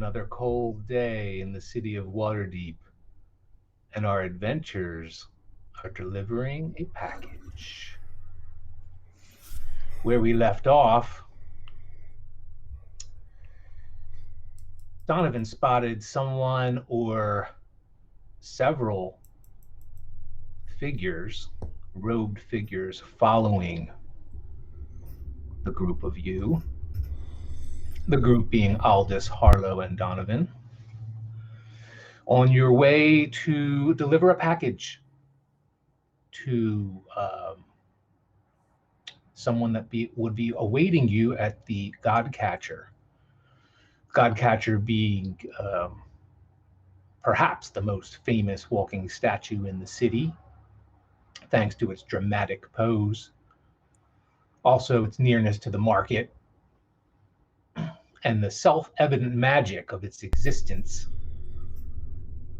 another cold day in the city of Waterdeep, and our adventurers are delivering a package. Where we left off, Donovan spotted someone or several figures, robed figures, following the group of you. The group being Aldous, Harlow, and Donovan, on your way to deliver a package to someone that would be awaiting you at the Godcatcher. Godcatcher being perhaps the most famous walking statue in the city, thanks to its dramatic pose, also its nearness to the market, and the self-evident magic of its existence.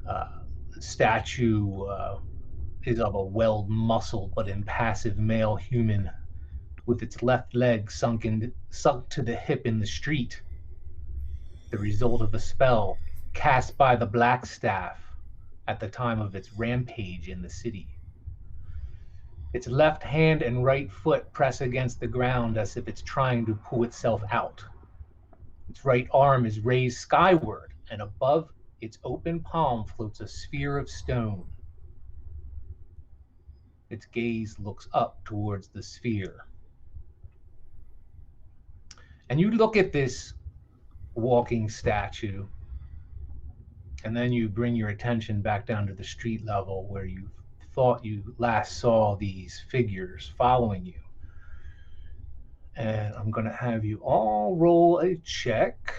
The statue is of a well-muscled but impassive male human with its left leg sunk to the hip in the street, the result of a spell cast by the Blackstaff at the time of its rampage in the city. Its left hand and right foot press against the ground as if it's trying to pull itself out. Its right arm is raised skyward, and above its open palm floats a sphere of stone. Its gaze looks up towards the sphere. And you look at this walking statue, and then you bring your attention back down to the street level where you thought you last saw these figures following you. And I'm going to have you all roll a check.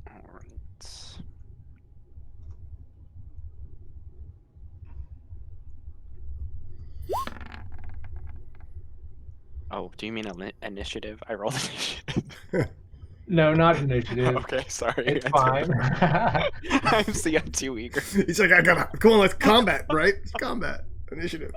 All right. Oh, do you mean initiative? I rolled initiative. No, not initiative. Okay, sorry. It's fine. I'm too eager. He's like, I gotta, come on, let's combat, right? It's combat. Initiative.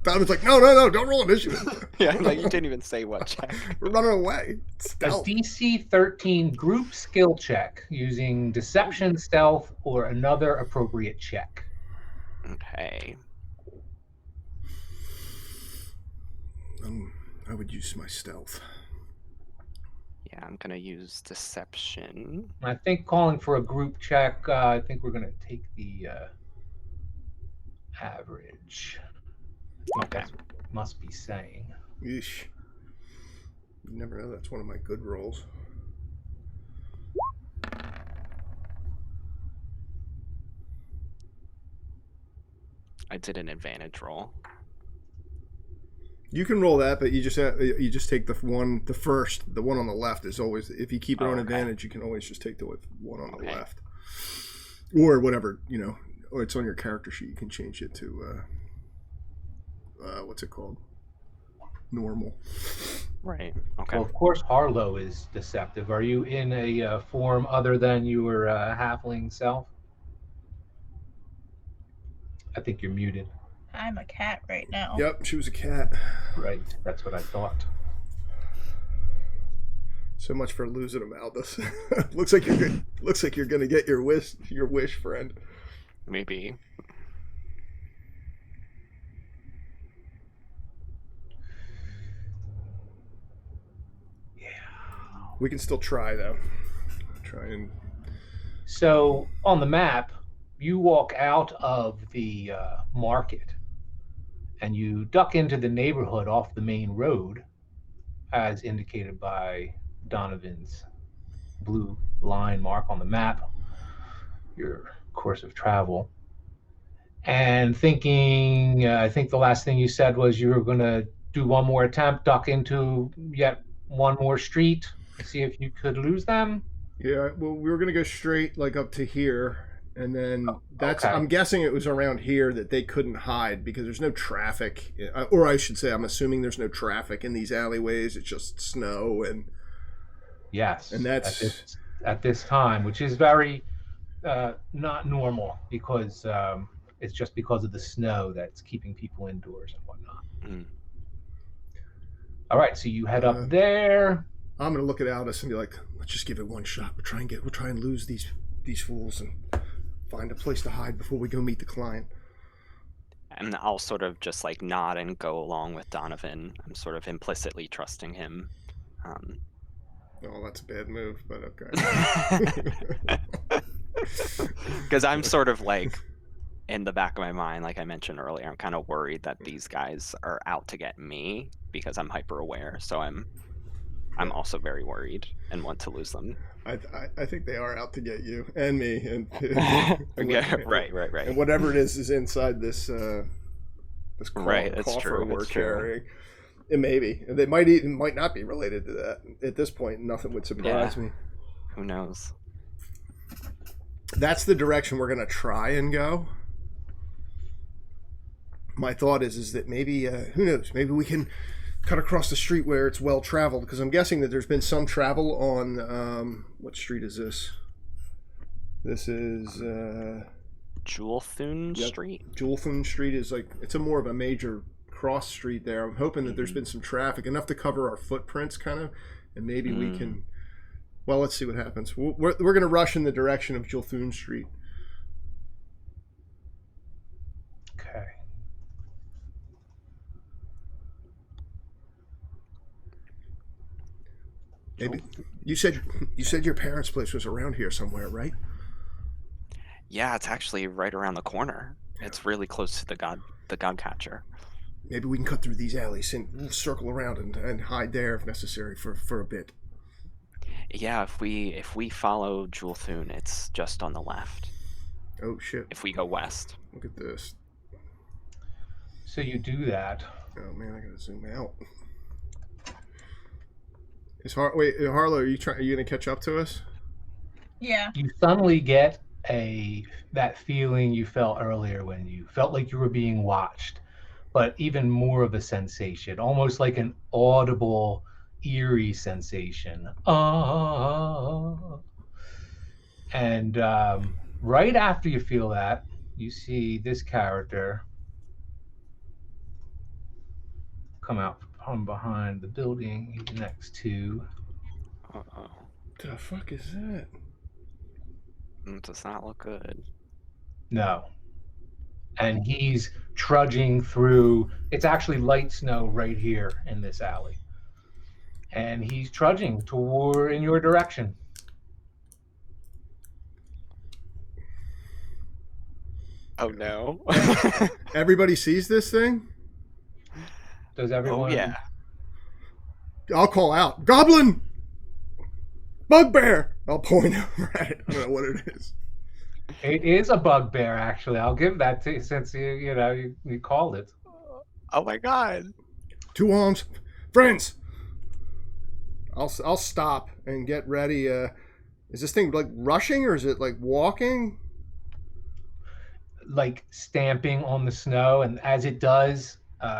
Donovan's like, no, don't roll initiative. Yeah, like you didn't even say what check. We're running away. A Stealth. DC 13 group skill check using deception, stealth, or another appropriate check. Okay. I would use my stealth. Yeah, I'm gonna use deception. I think calling for a group check, I think we're going to take the average. Okay. That's what it must be saying. Yeesh. You never know, that's one of my good rolls. I did an advantage roll. You can roll that, but you just take the one on the left is always, if you keep it on advantage, you can always just take the one on the left. Or whatever, or it's on your character sheet, you can change it to, what's it called? Normal. Right, okay. Well, of course, Harlow is deceptive. Are you in a form other than your halfling self? I think you're muted. I'm a cat right now. Yep, she was a cat. Right, that's what I thought. So much for losing him, Aldous. Looks like you're gonna get your wish, friend. Maybe. Yeah. We can still try though. So on the map, you walk out of the market and you duck into the neighborhood off the main road, as indicated by Donovan's blue line mark on the map, your course of travel. And thinking, I think the last thing you said was you were going to do one more attempt, duck into yet one more street, see if you could lose them. Yeah, well, we were going to go straight like up to here. And then okay. I'm guessing it was around here that they couldn't hide because there's no traffic. Or I should say, I'm assuming there's no traffic in these alleyways. It's just snow and... Yes. And that's... At this time, which is very not normal because it's just because of the snow that's keeping people indoors and whatnot. All right, so you head up there. I'm gonna look at Aldous and be like, let's just give it one shot. We'll try and lose these fools and find a place to hide before we go meet the client. And I'll sort of just like nod and go along with Donovan. I'm sort of implicitly trusting him. Oh, that's a bad move, but okay. Because I'm sort of like, in the back of my mind, like I mentioned earlier, I'm kind of worried that these guys are out to get me because I'm hyper aware. So I'm also very worried and want to lose them. I think they are out to get you and me and Yeah, right. And whatever it is inside this coffer we're carrying. It may be. They might not be related to that. At this point, nothing would surprise me. Who knows? That's the direction we're gonna try and go. My thought is that maybe who knows? Maybe we can cut across the street where it's well traveled, because I'm guessing that there's been some travel on what street is this? This is Julthun Street. Julthun Street is like, it's a more of a major cross street there. I'm hoping that there's been some traffic, enough to cover our footprints kind of, and maybe we can, well, let's see what happens. We're going to rush in the direction of Julthun Street. Okay. Maybe you said your parents' place was around here somewhere, right? Yeah, it's actually right around the corner. It's really close to the god catcher. Maybe we can cut through these alleys and we'll circle around and hide there if necessary for a bit. Yeah, if we follow Julthun, it's just on the left. Oh shit! If we go west. Look at this. So you do that. Oh man, I gotta zoom out. Harlow, are you gonna catch up to us? Yeah. You suddenly get that feeling you felt earlier when you felt like you were being watched, but even more of a sensation, almost like an audible, eerie sensation. And right after you feel that, you see this character come out from behind the building he's next to. Uh-oh. The fuck is that? It does not look good. No. And he's trudging through, it's actually light snow right here in this alley. And he's trudging in your direction. Oh no. Everybody sees this thing? Does everyone? Oh yeah. I'll call out, Goblin! Bugbear! I'll point over at it. I don't know what it is. It is a bugbear, actually. I'll give that to you, since you called it. Oh my god. 2 arms. Friends! I'll stop and get ready. Is this thing like rushing or is it like walking? Like stamping on the snow, and as it does,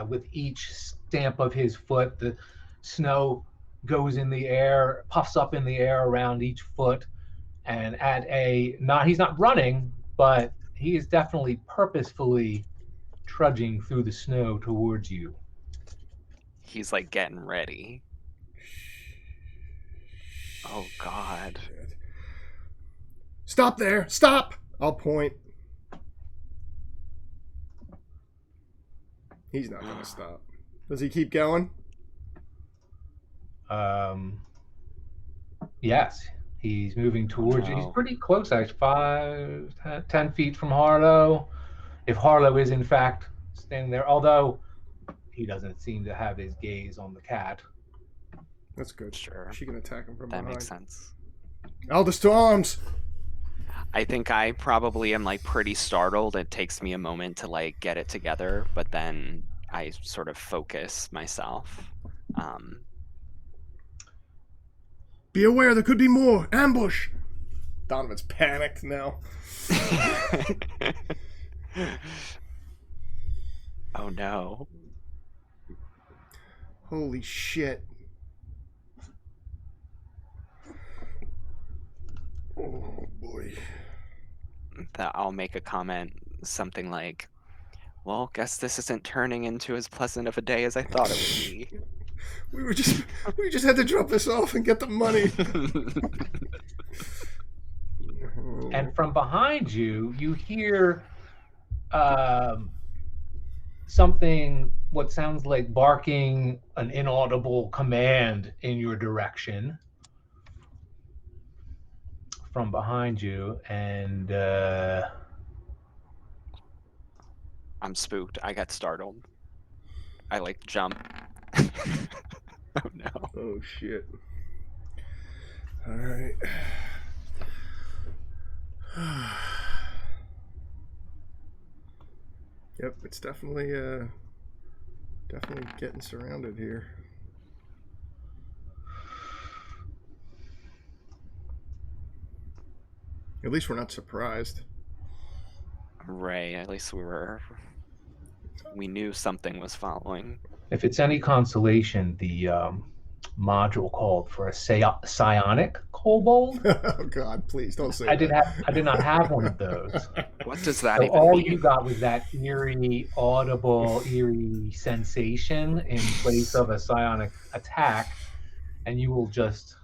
with each stamp of his foot, the snow goes in the air, puffs up in the air around each foot, and he's not running, but he is definitely purposefully trudging through the snow towards you. He's like getting ready. Oh god. Stop there! Stop! I'll point. He's not gonna stop. Does he keep going? Yes, he's moving towards you. He's pretty close, actually, 5, 10 feet from Harlow. If Harlow is in fact standing there, although he doesn't seem to have his gaze on the cat. That's good. Sure. She can attack him from That behind. makes sense. Aldous to arms! I think I probably am like pretty startled. It takes me a moment to like get it together, but then I sort of focus myself. Be aware, there could be more. Ambush! Donovan's panicked now. Oh no. Holy shit. Oh boy. That I'll make a comment, something like, well, guess this isn't turning into as pleasant of a day as I thought it would be. We just had to drop this off and get the money. And from behind you, you hear something, what sounds like barking, an inaudible command in your direction from behind you, and I'm spooked. I got startled. I like jump. Oh no. Oh shit. All right. Yep, it's definitely getting surrounded here. At least we're not surprised. Right, at least we knew something was following. if it's any consolation, the module called for a psionic kobold. Oh God, please don't say I that. did not have one of those. What does that So even all mean? you got was that eerie, audible, eerie sensation in place of a psionic attack, and you will just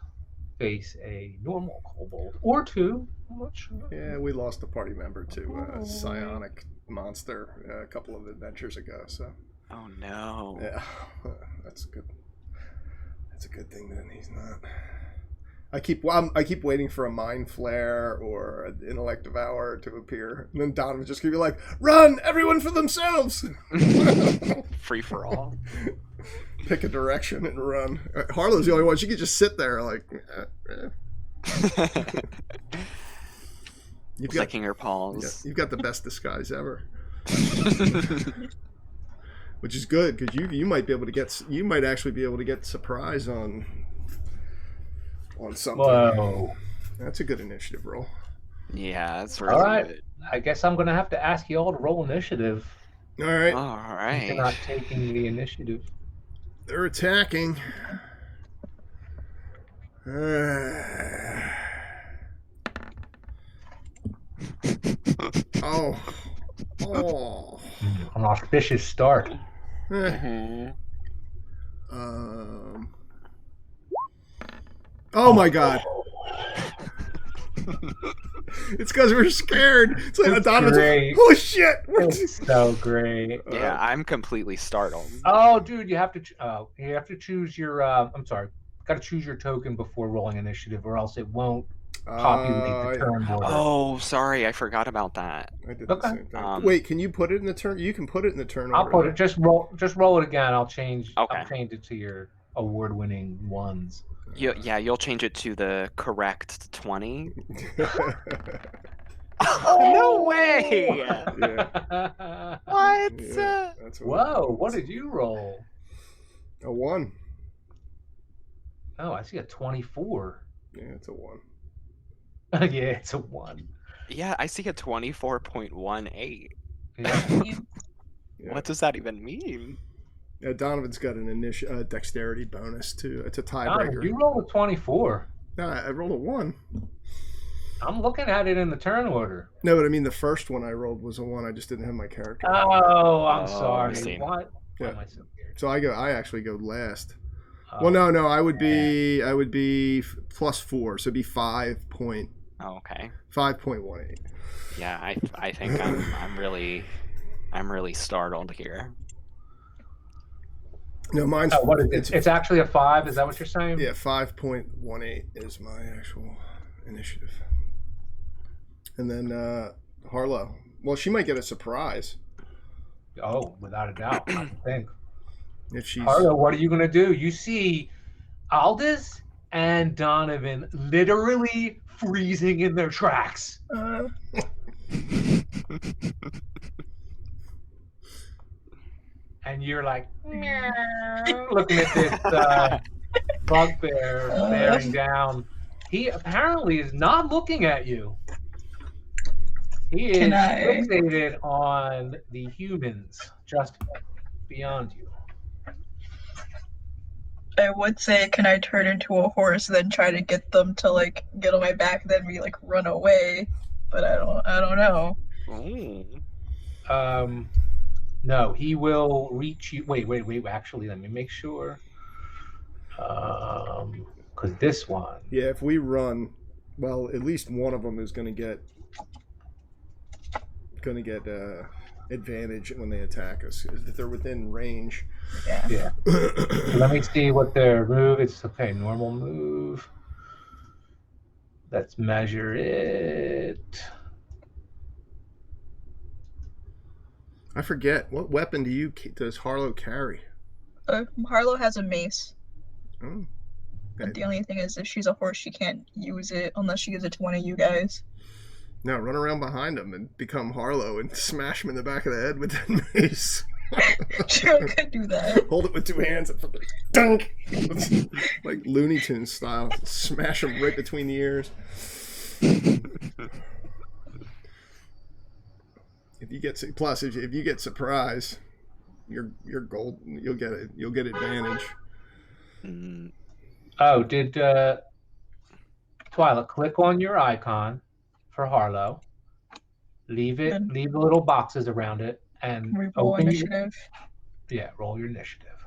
face a normal kobold or two. I'm not sure. Yeah, we lost a party member to a psionic monster a couple of adventures ago. So Oh no. yeah, that's good. That's a good thing that he's not. I keep waiting for a mind flare or an intellect devour to appear, and then Donovan's just gonna be like, "Run, everyone for themselves!" Free for all. Pick a direction and run. Harlow's the only one. She could just sit there like. You've got, Licking her paws. you've got the best disguise ever. Which is good because you might be able to get actually be able to get surprise on something. Whoa. That's a good initiative roll. Yeah, that's really All right. good. I guess I'm going to have to ask you all to roll initiative. All right, All You're right. not taking the initiative. they're attacking. Oh. An auspicious start. Mhm. Oh my God. It's because we're scared. It's like Donovan's great. oh shit. It's so great. Yeah, I'm completely startled. Oh, dude, you have to choose your. I'm sorry. Got to choose your token before rolling initiative, or else it won't populate the turn order. Oh, sorry, I forgot about that. I did Okay. the same thing. Wait, can you put it in the turn? You can put it in the turn I'll order. put it. Just roll it again. I'll change. Okay. I'll change it to your award-winning ones. You'll change it to the correct 20. Oh, no way! Yeah. What? Yeah, that's Whoa! What did you roll? A 1. Oh, I see a 24. Yeah, it's a 1. Yeah, it's a 1. Yeah, I see a 24.18. Yeah. Yeah. What does that even mean? Yeah, Donovan's got an dexterity bonus too. It's a Donovan, tiebreaker. you rolled a 24. No, I rolled a 1. I'm looking at it in the turn order. No, but I mean the first one I rolled was a 1. I just didn't have my character. Oh, I'm Oh, I sorry. see. What? Why Yeah. am I so weird? So I actually go last. Oh, Well, no, I would be plus 4, so it'd be 5.18. Oh, okay. Yeah, I think I'm really startled here. No, mine's Oh, what is it? It's actually a 5. Is that what you're saying? yeah, 5.18 is my actual initiative. And then Harlow. Well, she might get a surprise Oh, without a doubt. I think. if she's. Harlow, what are you going to do? You see Aldous and Donovan literally freezing in their tracks. And you're like, looking at this bugbear bearing down. He apparently is not looking at you. He is Can I- fixated on the humans just beyond you. I would say, can I turn into a horse, then try to get them to like get on my back, then we like run away? But I don't know. Ooh. No, he will reach you. Wait. Actually, let me make sure. Because this one. Yeah, if we run, well, at least one of them is going to get advantage when they attack us if they're within range. Yeah. Let me see what their move is. Okay, normal move. Let's measure it. I forget, what weapon does Harlow carry? Harlow has a mace. Oh. But the only thing is, if she's a horse, she can't use it unless she gives it to one of you guys. Now run around behind him and become Harlow and smash him in the back of the head with that mace. Sure, could do that. Hold it with two hands and dunk! Like Looney Tunes style. Smash him right between the ears. If you get surprise, you're gold. You'll get advantage. Oh, did Twyla click on your icon for Harlow? Leave the little boxes around it and roll initiative. Roll your initiative.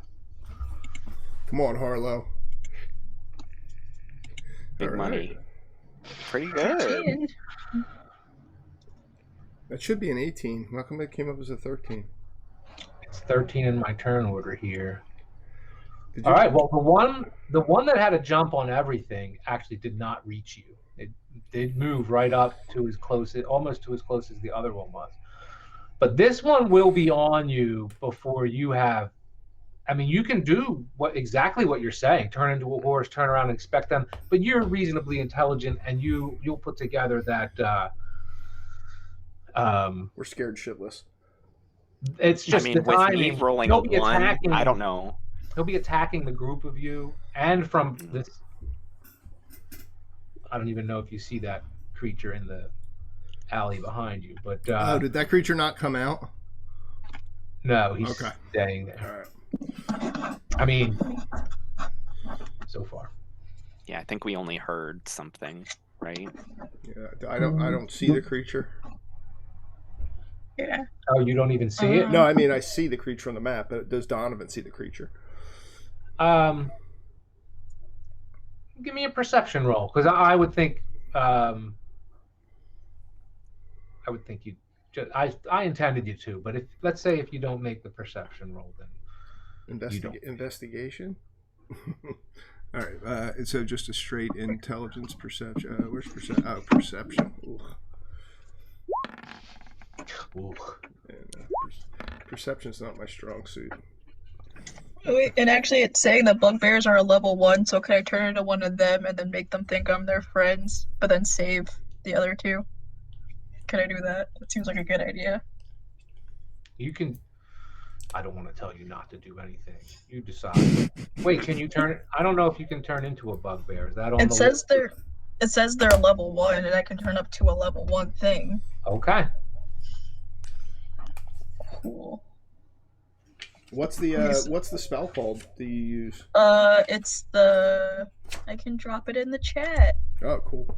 Come on, Harlow. Big money. Pretty good. That should be an 18. How come it came up as a 13? It's 13 in my turn order here. All right. Well, the one that had a jump on everything actually did not reach you. It did move right up to almost to as close as the other one was. But this one will be on you before you have. I mean, you can do exactly what you're saying. Turn into a horse, turn around and inspect them. But you're reasonably intelligent, and you'll put together that. We're scared shitless. It's just with me rolling a 1, I don't know. He'll be attacking the group of you, and from this. I don't even know if you see that creature in the alley behind you, but did that creature not come out? No, he's staying there. All right. I mean, so far. Yeah, I think we only heard something, right? Yeah, I don't see the creature. Yeah. Oh, you don't even see it? No, I mean I see the creature on the map, but does Donovan see the creature? Give me a perception roll, because I would think you. I intended you to, but let's say if you don't make the perception roll, then investigation. All right, so just a straight intelligence perception. Where's perception? Oh, perception. Ooh. And, perception's not my strong suit. Wait, and actually, it's saying that bugbears are a level 1. So can I turn into one of them and then make them think I'm their friends, but then save the other two? Can I do that? It seems like a good idea. You can. I don't want to tell you not to do anything. You decide. Wait, can you turn? I don't know if you can turn into a bugbear. Is that on It says they're level 1, and I can turn up to a level 1 thing. Okay. Cool. What's the spell called that you use? It's the. I can drop it in the chat. Oh, cool.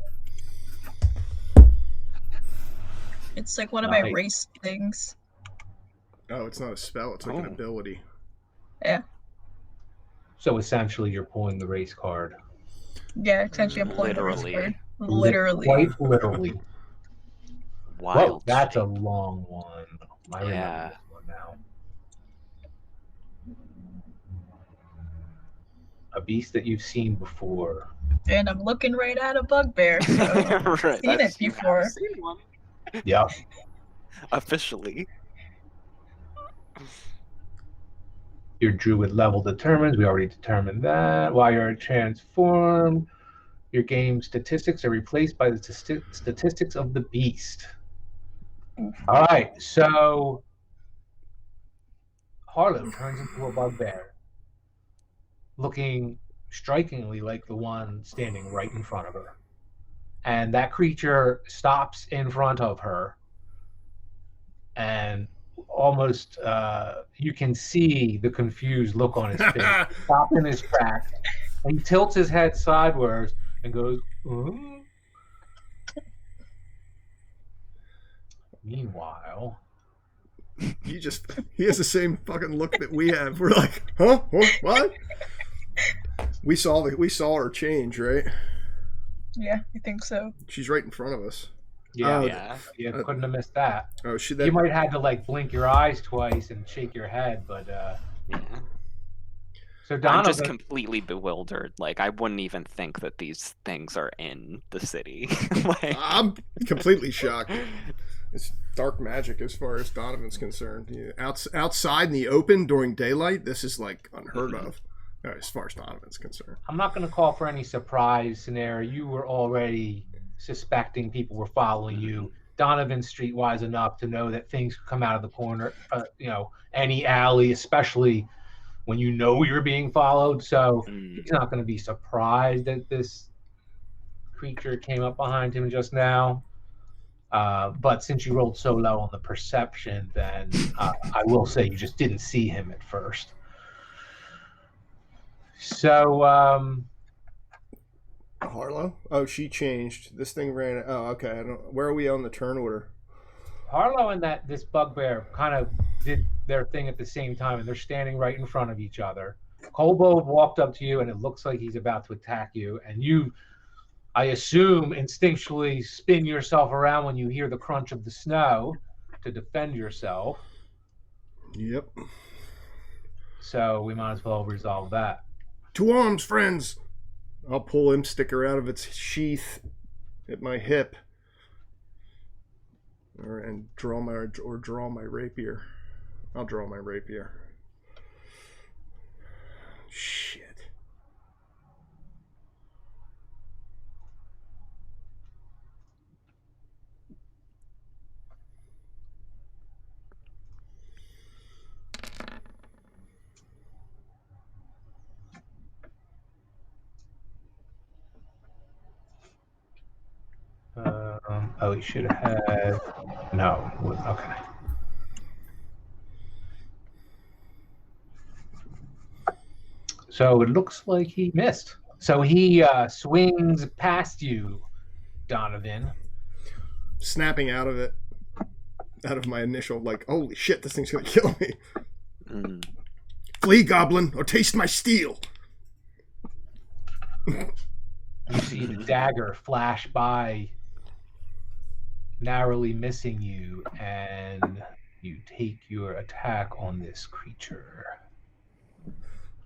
It's like one of my race things. Oh, it's not a spell. It's like an ability. Yeah. So essentially, you're pulling the race card. Yeah, essentially, I'm pulling the race card. Literally. Quite literally. Wild. Whoa, that's a long one. I remember this one now. A beast that you've seen before. And I'm looking right at a bugbear. So right. Seen it before. Seen one. Yeah. Officially. Your druid level determines. We already determined that. While you're transformed, your game statistics are replaced by the statistics of the beast. All right, so Harlow turns into a bugbear, looking strikingly like the one standing right in front of her. And that creature stops in front of her, and almost you can see the confused look on his face. Stops in his tracks, and he tilts his head sideways and goes, "Ooh." Meanwhile, he has the same fucking look that we have. We're like, huh? What? We saw her change, right? Yeah, I think so. She's right in front of us. Yeah, you couldn't have missed that. Oh, you might have had to like blink your eyes twice and shake your head, but yeah. So Donovan, I'm just completely bewildered. Like, I wouldn't even think that these things are in the city. Like, I'm completely shocked. It's dark magic as far as Donovan's concerned. Outside in the open during daylight, this is like unheard of as far as Donovan's concerned. I'm not going to call for any surprise scenario. You were already suspecting people were following you. Donovan's streetwise enough to know that things could come out of the corner, any alley, especially when you know you're being followed. So he's not going to be surprised that this creature came up behind him just now. But since you rolled so low on the perception, then I will say you just didn't see him at first. So Harlow? Oh, she changed. This thing ran. Oh, okay. Where are we on the turn order? Harlow and this bugbear kind of did their thing at the same time, and they're standing right in front of each other. Kobold walked up to you, and it looks like he's about to attack you. And you, I assume, instinctually spin yourself around when you hear the crunch of the snow to defend yourself. Yep. So we might as well resolve that. To arms, friends! I'll pull him sticker out of its sheath at my hip. And draw my rapier. I'll draw my rapier. Shit. He should have had... No. Okay. So it looks like he missed. So he swings past you, Donovan. Snapping out of it. Out of my initial, like, holy shit, this thing's gonna kill me. Flee, goblin, or taste my steel. You see the dagger flash by, narrowly missing you, and you take your attack on this creature.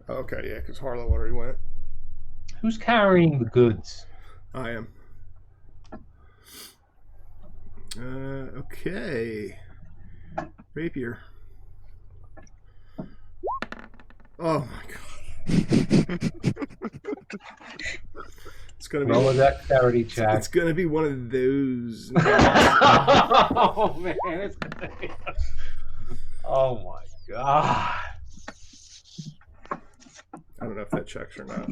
Okay, yeah, because Harlow already went. Who's carrying the goods? I am. Okay. Rapier. Oh my god. It's gonna be roll a dexterity check. It's gonna be one of those. Oh man, it's gonna be... Oh my god. I don't know if that checks or not.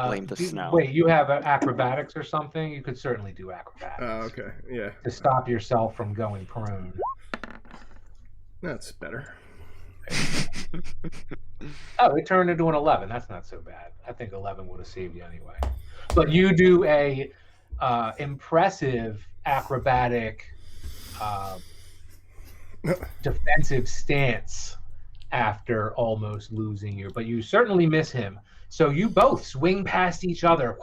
Blame the snow. Wait, you have acrobatics or something? You could certainly do acrobatics. Oh, okay. Yeah. To stop yourself from going prone. That's better. Oh, it turned into an 11. That's not so bad. I think 11 would have saved you anyway. But you do a impressive acrobatic defensive stance after almost losing you. But you certainly miss him. So you both swing past each other.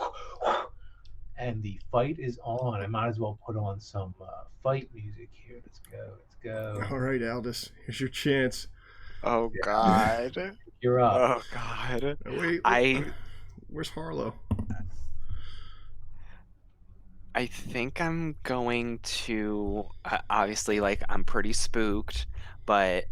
And the fight is on. I might as well put on some fight music here. Let's go. Let's go. All right, Aldous. Here's your chance. Oh, God. You're up. Oh, God. Wait, where's Harlow? I think I'm going to... obviously, like, I'm pretty spooked, but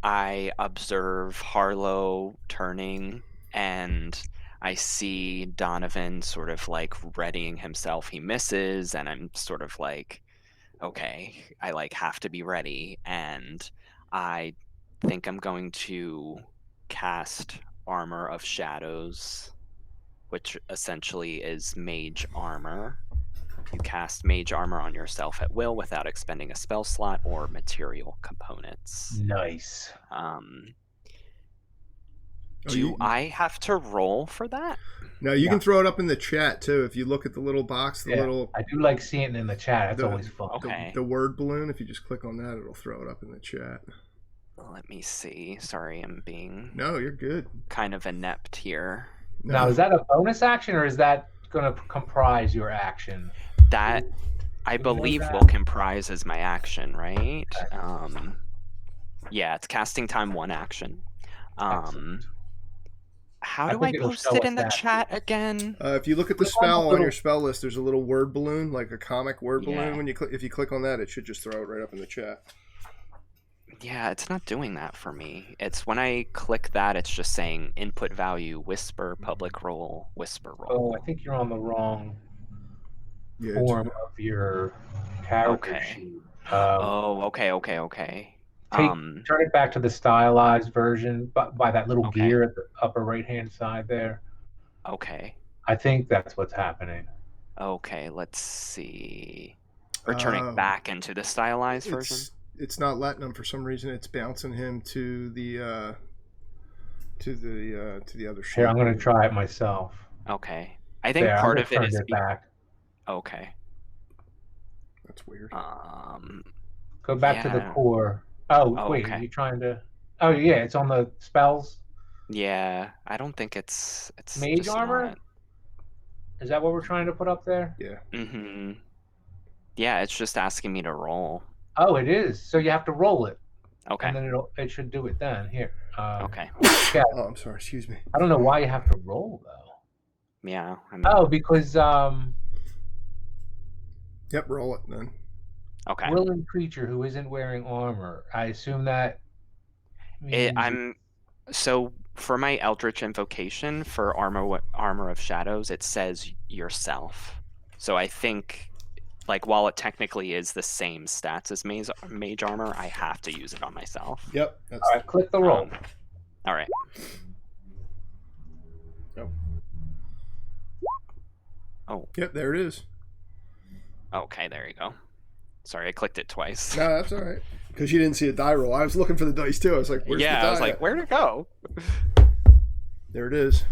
I observe Harlow turning, and I see Donovan sort of like readying himself. He misses, and I'm sort of like, okay, I like have to be ready. And I think I'm going to cast Armor of Shadows, which essentially is mage armor. You cast mage armor on yourself at will without expending a spell slot or material components. Nice. Do I have to roll for that? No, you can throw it up in the chat too. If you look at the little box, little... I do like seeing it in the chat. That's always fun. Okay. The word balloon, if you just click on that, it'll throw it up in the chat. Let me see. Sorry, I'm being No, you're good. kind of inept here. Now, No. is that a bonus action or is that going to comprise your action? That, I Do we know believe, that? will comprise as my action, right? Yeah, it's casting time 1 action. Excellent. How I do I think it'll post show it us in the that. chat again? If you look at the Click on the spell on little- your spell list, there's a little word balloon, like a comic word Yeah. balloon. When you if you click on that, it should just throw it right up in the chat. Yeah, it's not doing that for me. It's when I click that, it's just saying input value, whisper, public roll, whisper roll. Oh, I think you're on the wrong Yeah. form of your character Okay. sheet. Oh, okay. Turn it back to the stylized version by that little Okay. gear at the upper right-hand side there. Okay. I think that's what's happening. Okay, let's see. Returning back into the stylized version. It's not letting him for some reason. It's bouncing him to the other sheet. Here, I'm going to try it myself. Okay. I think There, part I of just it turned is it back. okay. That's weird. Go back to the yeah. core. Oh, wait, okay. are you trying to? Oh, yeah, it's on the spells. Yeah, I don't think it's Mage just armor? not. Is that what we're trying to put up there? Yeah. Mm-hmm. Yeah, it's just asking me to roll. Oh, it is. So you have to roll it. Okay. And then it should do it then. Here. Okay. Yeah. Oh, I'm sorry. Excuse me. I don't know why you have to roll though. Yeah. I mean, Oh, because Yep, roll it then. okay. willing creature who isn't wearing armor. I assume that means So for my Eldritch Invocation for Armor of Shadows, it says yourself. So I think, like, while it technically is the same stats as mage armor, I have to use it on myself. Yep. all right, click the roll. All right. Yep. Oh. Yep, there it is. Okay, there you go. Sorry, I clicked it twice. No, that's all right. Because you didn't see a die roll. I was looking for the dice too. I was like, "Where's the die?" I was like, "Where'd it go?" There it is.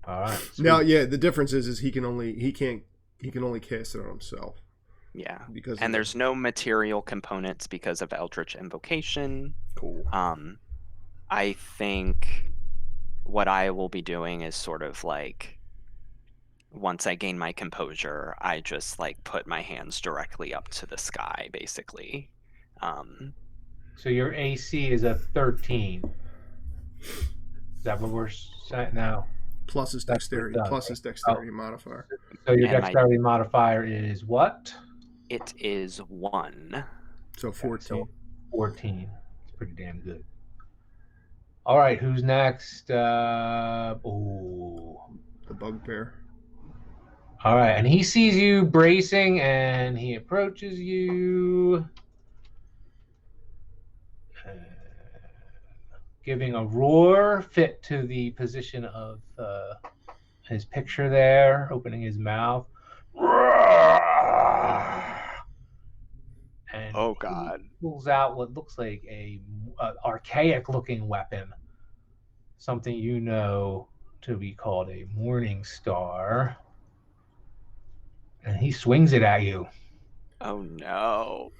All right. Sweet. Now, yeah, the difference is he can only cast it on himself. Yeah. Because and there's no material components because of Eldritch Invocation. Cool. I think what I will be doing is sort of like, once I gain my composure, I just like put my hands directly up to the sky, basically. So your AC is a 13. Is that what we're saying now? Plus his That's dexterity. what it does, Plus his dexterity modifier. So your And dexterity modifier is what? It is 1. So 14. So 14. It's pretty damn good. All right, who's next? The bugbear. All right, and he sees you bracing, and he approaches you, giving a roar fit to the position of his picture there, opening his mouth. And Oh, God. he pulls out what looks like a archaic-looking weapon, something you know to be called a Morning Star. And he swings it at you. Oh, no.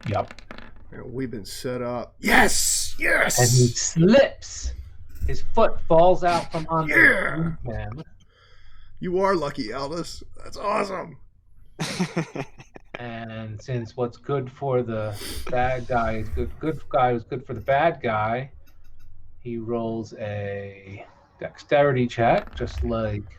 Yep. We've been set up. Yes! Yes! And he slips. His foot falls out from under him. You are lucky, Aldous. That's awesome. And since what's good for the bad guy is good guy is good for the bad guy, he rolls a dexterity check, just like.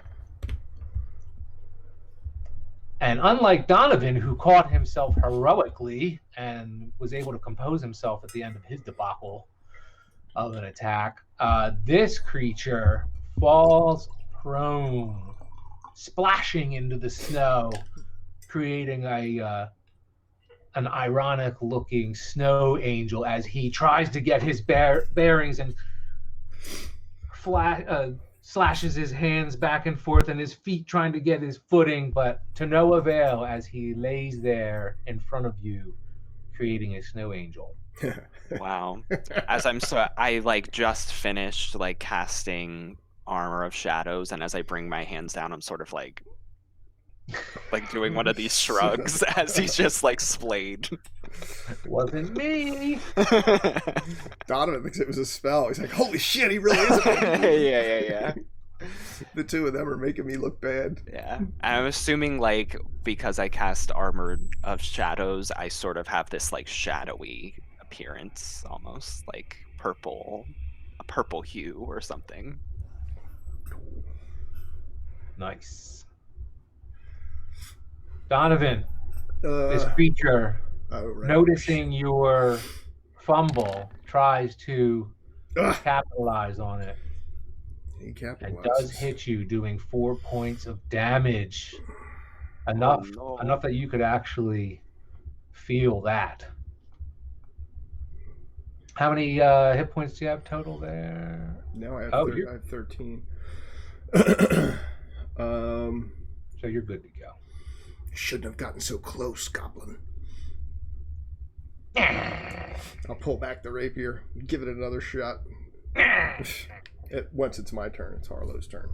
And unlike Donovan, who caught himself heroically and was able to compose himself at the end of his debacle of an attack, this creature falls prone, splashing into the snow, creating an ironic-looking snow angel as he tries to get his bearings and slashes his hands back and forth and his feet trying to get his footing, but to no avail as he lays there in front of you, creating a snow angel. Wow. I like just finished like casting Armor of Shadows, and as I bring my hands down, I'm sort of like like doing one of these shrugs as he's just like splayed. Wasn't me. Donovan thinks it was a spell. He's like, holy shit, he really is a yeah. The two of them are making me look bad. Yeah. I'm assuming, like, because I cast Armor of Shadows, I sort of have this, like, shadowy appearance, almost, like a purple hue or something. Nice. Donovan, this Uh, creature, oh, right. noticing your fumble, tries to Ugh. capitalize on it. He And capitalizes. does hit you, doing 4 points of damage. Enough that you could actually feel that. How many hit points do you have total there? Now I have, I have 13. So you're good to go. Shouldn't have gotten so close, Goblin. I'll pull back the rapier, give it another shot. Once it's my turn, it's Harlow's turn.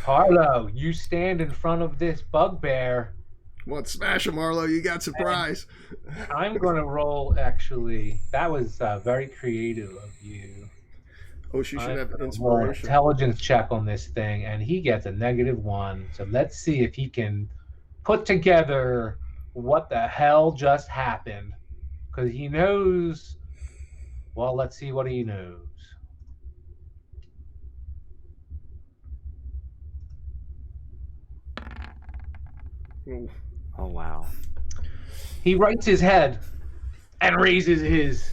Harlow, you stand in front of this bugbear. Well, smash him, Harlow. You got surprise. I'm going to roll, actually. That was very creative of you. Oh, she should have roll an inspiration. intelligence check on this thing, and he gets a -1. So let's see if he can put together what the hell just happened. Because he knows. Well, let's see what he knows. Oh, wow. He rights his head and raises his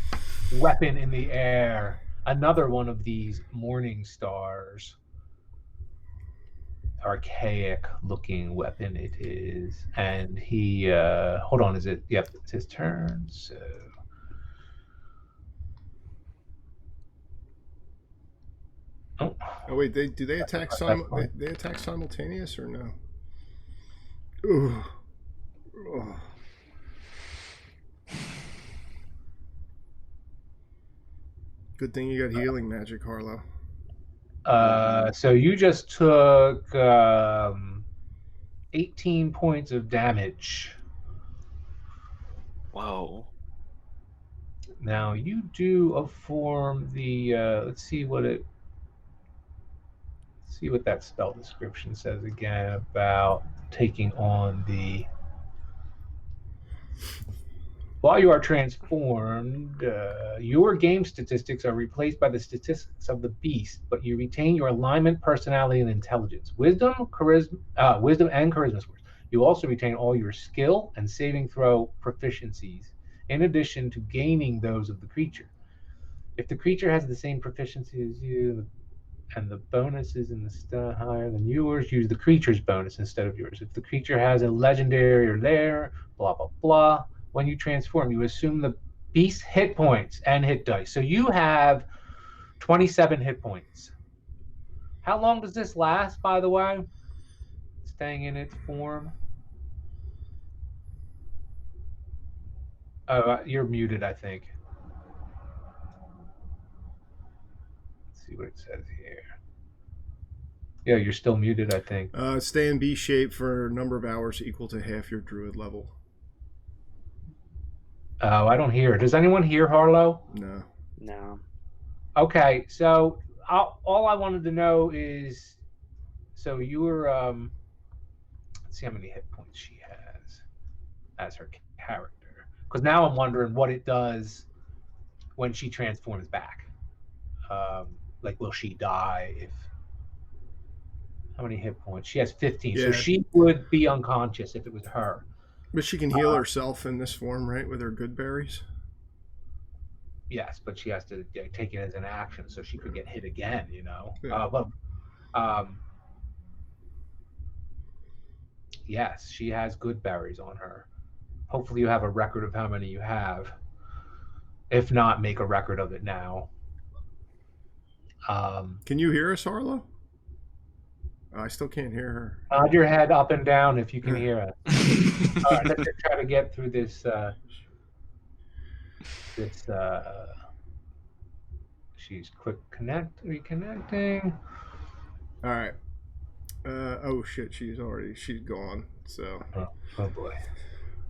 weapon in the air. Another one of these morning stars. Archaic looking weapon it is. And he, hold on, is it? Yep, it's his turn. So. Oh wait, do they attack they attack simultaneous or no? Ooh. Oh. Good thing you got healing magic, Harlow. So you just took 18 points of damage. Whoa. Now you do form the let's see what that spell description says again about taking on the. While you are transformed, your game statistics are replaced by the statistics of the beast, but you retain your alignment, personality, and intelligence. Wisdom and charisma scores. You also retain all your skill and saving throw proficiencies, in addition to gaining those of the creature. If the creature has the same proficiency as you, and the bonus is in the stat higher than yours, use the creature's bonus instead of yours. If the creature has a legendary or lair, blah, blah, blah. When you transform, you assume the beast's hit points and hit dice. So you have 27 hit points. How long does this last, by the way? Staying in its form? Oh, you're muted, I think. Let's see what it says here. Yeah, you're still muted, I think. Stay in B shape for a number of hours equal to half your druid level. Oh, I don't hear it. Does anyone hear Harlow? No. Okay, so all I wanted to know is, so you were, let's see how many hit points she has as her character. Because now I'm wondering what it does when she transforms back. Like, will she die if... How many hit points? She has 15. Yeah. So she would be unconscious if it was her. But she can heal herself in this form, right? With her good berries? Yes, but she has to take it as an action so she could get hit again, you know? Yeah. Yes, she has good berries on her. Hopefully you have a record of how many you have. If not, make a record of it now. Can you hear us, Harlow? I still can't hear her. Nod your head up and down if you can hear us. All right, let's just try to get through this. She's reconnecting. All right. Oh shit, she's gone. So. Oh boy.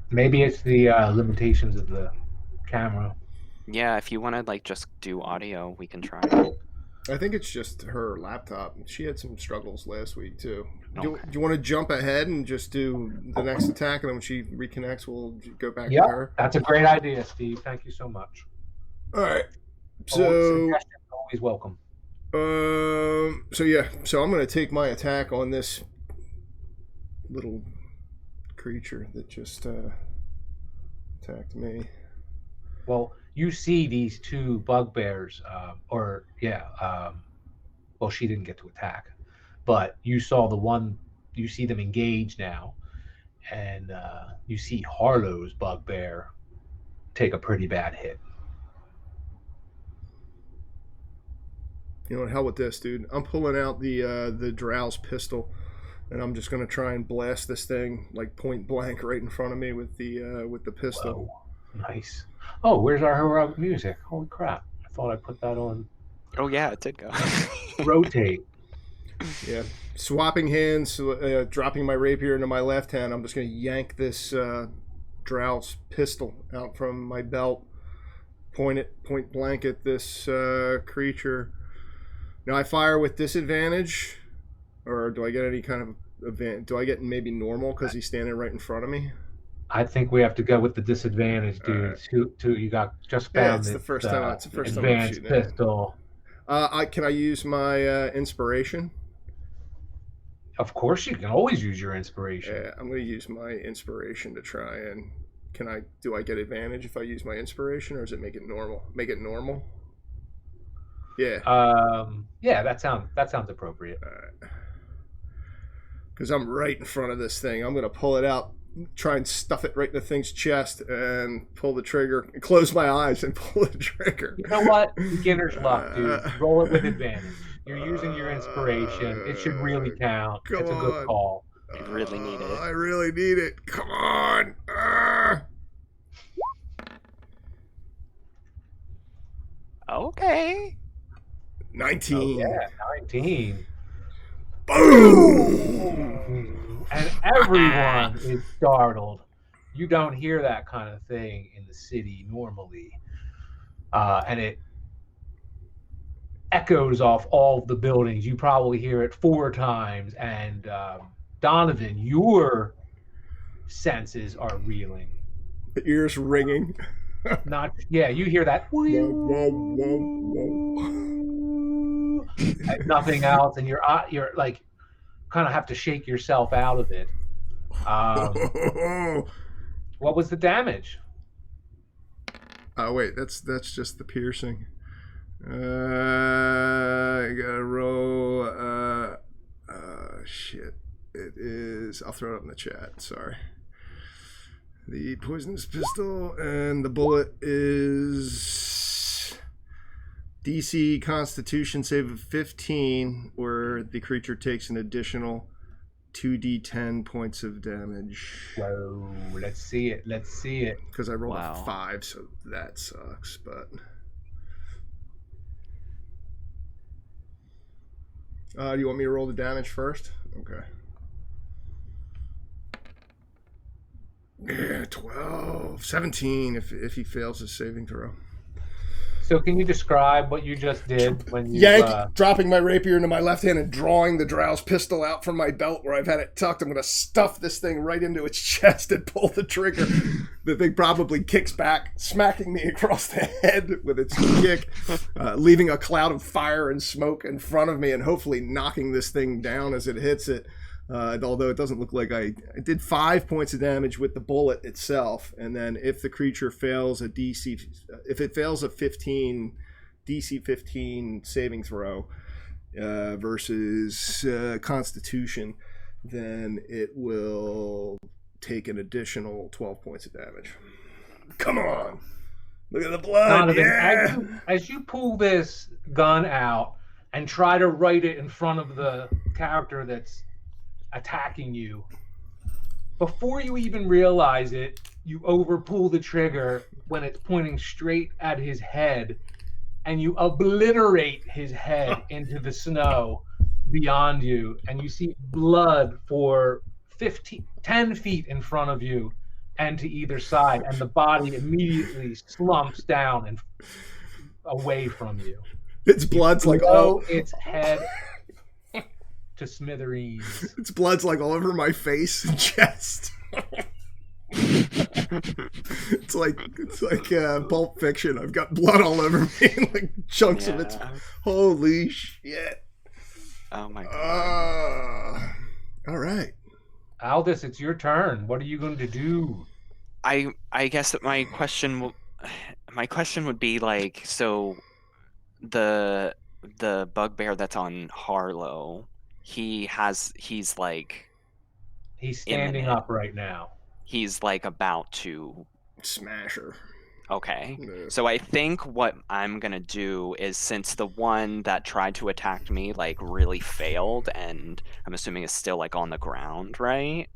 Maybe it's the limitations of the camera. Yeah, if you want to like just do audio, we can try. I think it's just her laptop. She had some struggles last week too. Do Okay. you want to jump ahead and just do the next attack, and then when she reconnects, we'll go back to Yeah, her? that's a great idea, Steve. Thank you so much. All right. Suggestions are always welcome. So I'm gonna take my attack on this little creature that just attacked me. Well, you see these two bugbears, well, she didn't get to attack, but you saw the one. You see them engage now, and you see Harlow's bugbear take a pretty bad hit. You know what? Hell with this, dude. I'm pulling out the Drow's pistol, and I'm just gonna try and blast this thing like point blank right in front of me with the pistol. Whoa, nice. Oh, where's our heroic music? Holy crap! I thought I put that on. Oh yeah, it did go. Rotate. Yeah. Swapping hands, dropping my rapier into my left hand. I'm just gonna yank this Drow's pistol out from my belt, point it point blank at this creature. Now I fire with disadvantage, or do I get any kind of advantage? Do I get maybe normal because he's standing right in front of me? I think we have to go with the disadvantage, dude. Right. You got just Yeah, found it's the first time. It's the first time I'm advanced shooting it. pistol. Can I use my inspiration? Of course, you can always use your inspiration. Yeah, I'm gonna use my inspiration to try and. Do I get advantage if I use my inspiration, or does it make it normal? Make it normal. Yeah. Yeah, that sounds appropriate. Because I'm right in front of this thing. I'm gonna pull it out, try and stuff it right in the thing's chest, and pull the trigger. Close my eyes and pull the trigger. You know what? Beginner's luck, dude. Roll it with advantage. You're using your inspiration. It should really count. It's a good call. You really need it. I really need it. Come on. Okay. 19. Oh, yeah, 19. Boom! And everyone is startled. You don't hear that kind of thing in the city normally. And it echoes off all the buildings. You probably hear it 4 times. And Donovan, your senses are reeling. The ears ringing. You hear that. And nothing else, and you're like kind of have to shake yourself out of it. What was the damage? Oh wait, that's just the piercing. I gotta roll. Shit. It is. I'll throw it up in the chat. Sorry. The poisonous pistol and the bullet is DC Constitution save of 15, where the creature takes an additional 2d10 points of damage. Whoa, let's see it. Because I rolled Wow. a 5, so that sucks, but... do you want me to roll the damage first? Okay. Yeah, 12, 17 if he fails his saving throw. So can you describe what you just did when you Dropping my rapier into my left hand and drawing the Drow's pistol out from my belt where I've had it tucked. I'm going to stuff this thing right into its chest and pull the trigger. The thing probably kicks back, smacking me across the head with its kick, leaving a cloud of fire and smoke in front of me and hopefully knocking this thing down as it hits it. Although it doesn't look like I did 5 points of damage with the bullet itself, and then if the creature fails a DC 15 DC 15 saving throw versus Constitution, then it will take an additional 12 points of damage. Come on, look at the blood. Donovan, Yeah. as you pull this gun out and try to right it in front of the character that's attacking you, before you even realize it, you overpull the trigger when it's pointing straight at his head, and you obliterate his head into the snow, beyond you, and you see blood for 10 feet in front of you and to either side, and the body immediately slumps down and away from you. Its blood's like all. Its head to smithereens. Its blood's like all over my face and chest. It's like Pulp Fiction. I've got blood all over me, like chunks of its. Holy shit! Oh my god! All right, Aldous, it's your turn. What are you going to do? I guess that my question would be like, so the bugbear that's on Harlow, he's like standing up right now. He's like about to smash her. Okay. Yeah. So I think what I'm gonna do is, since the one that tried to attack me like really failed, and I'm assuming is still like on the ground, right?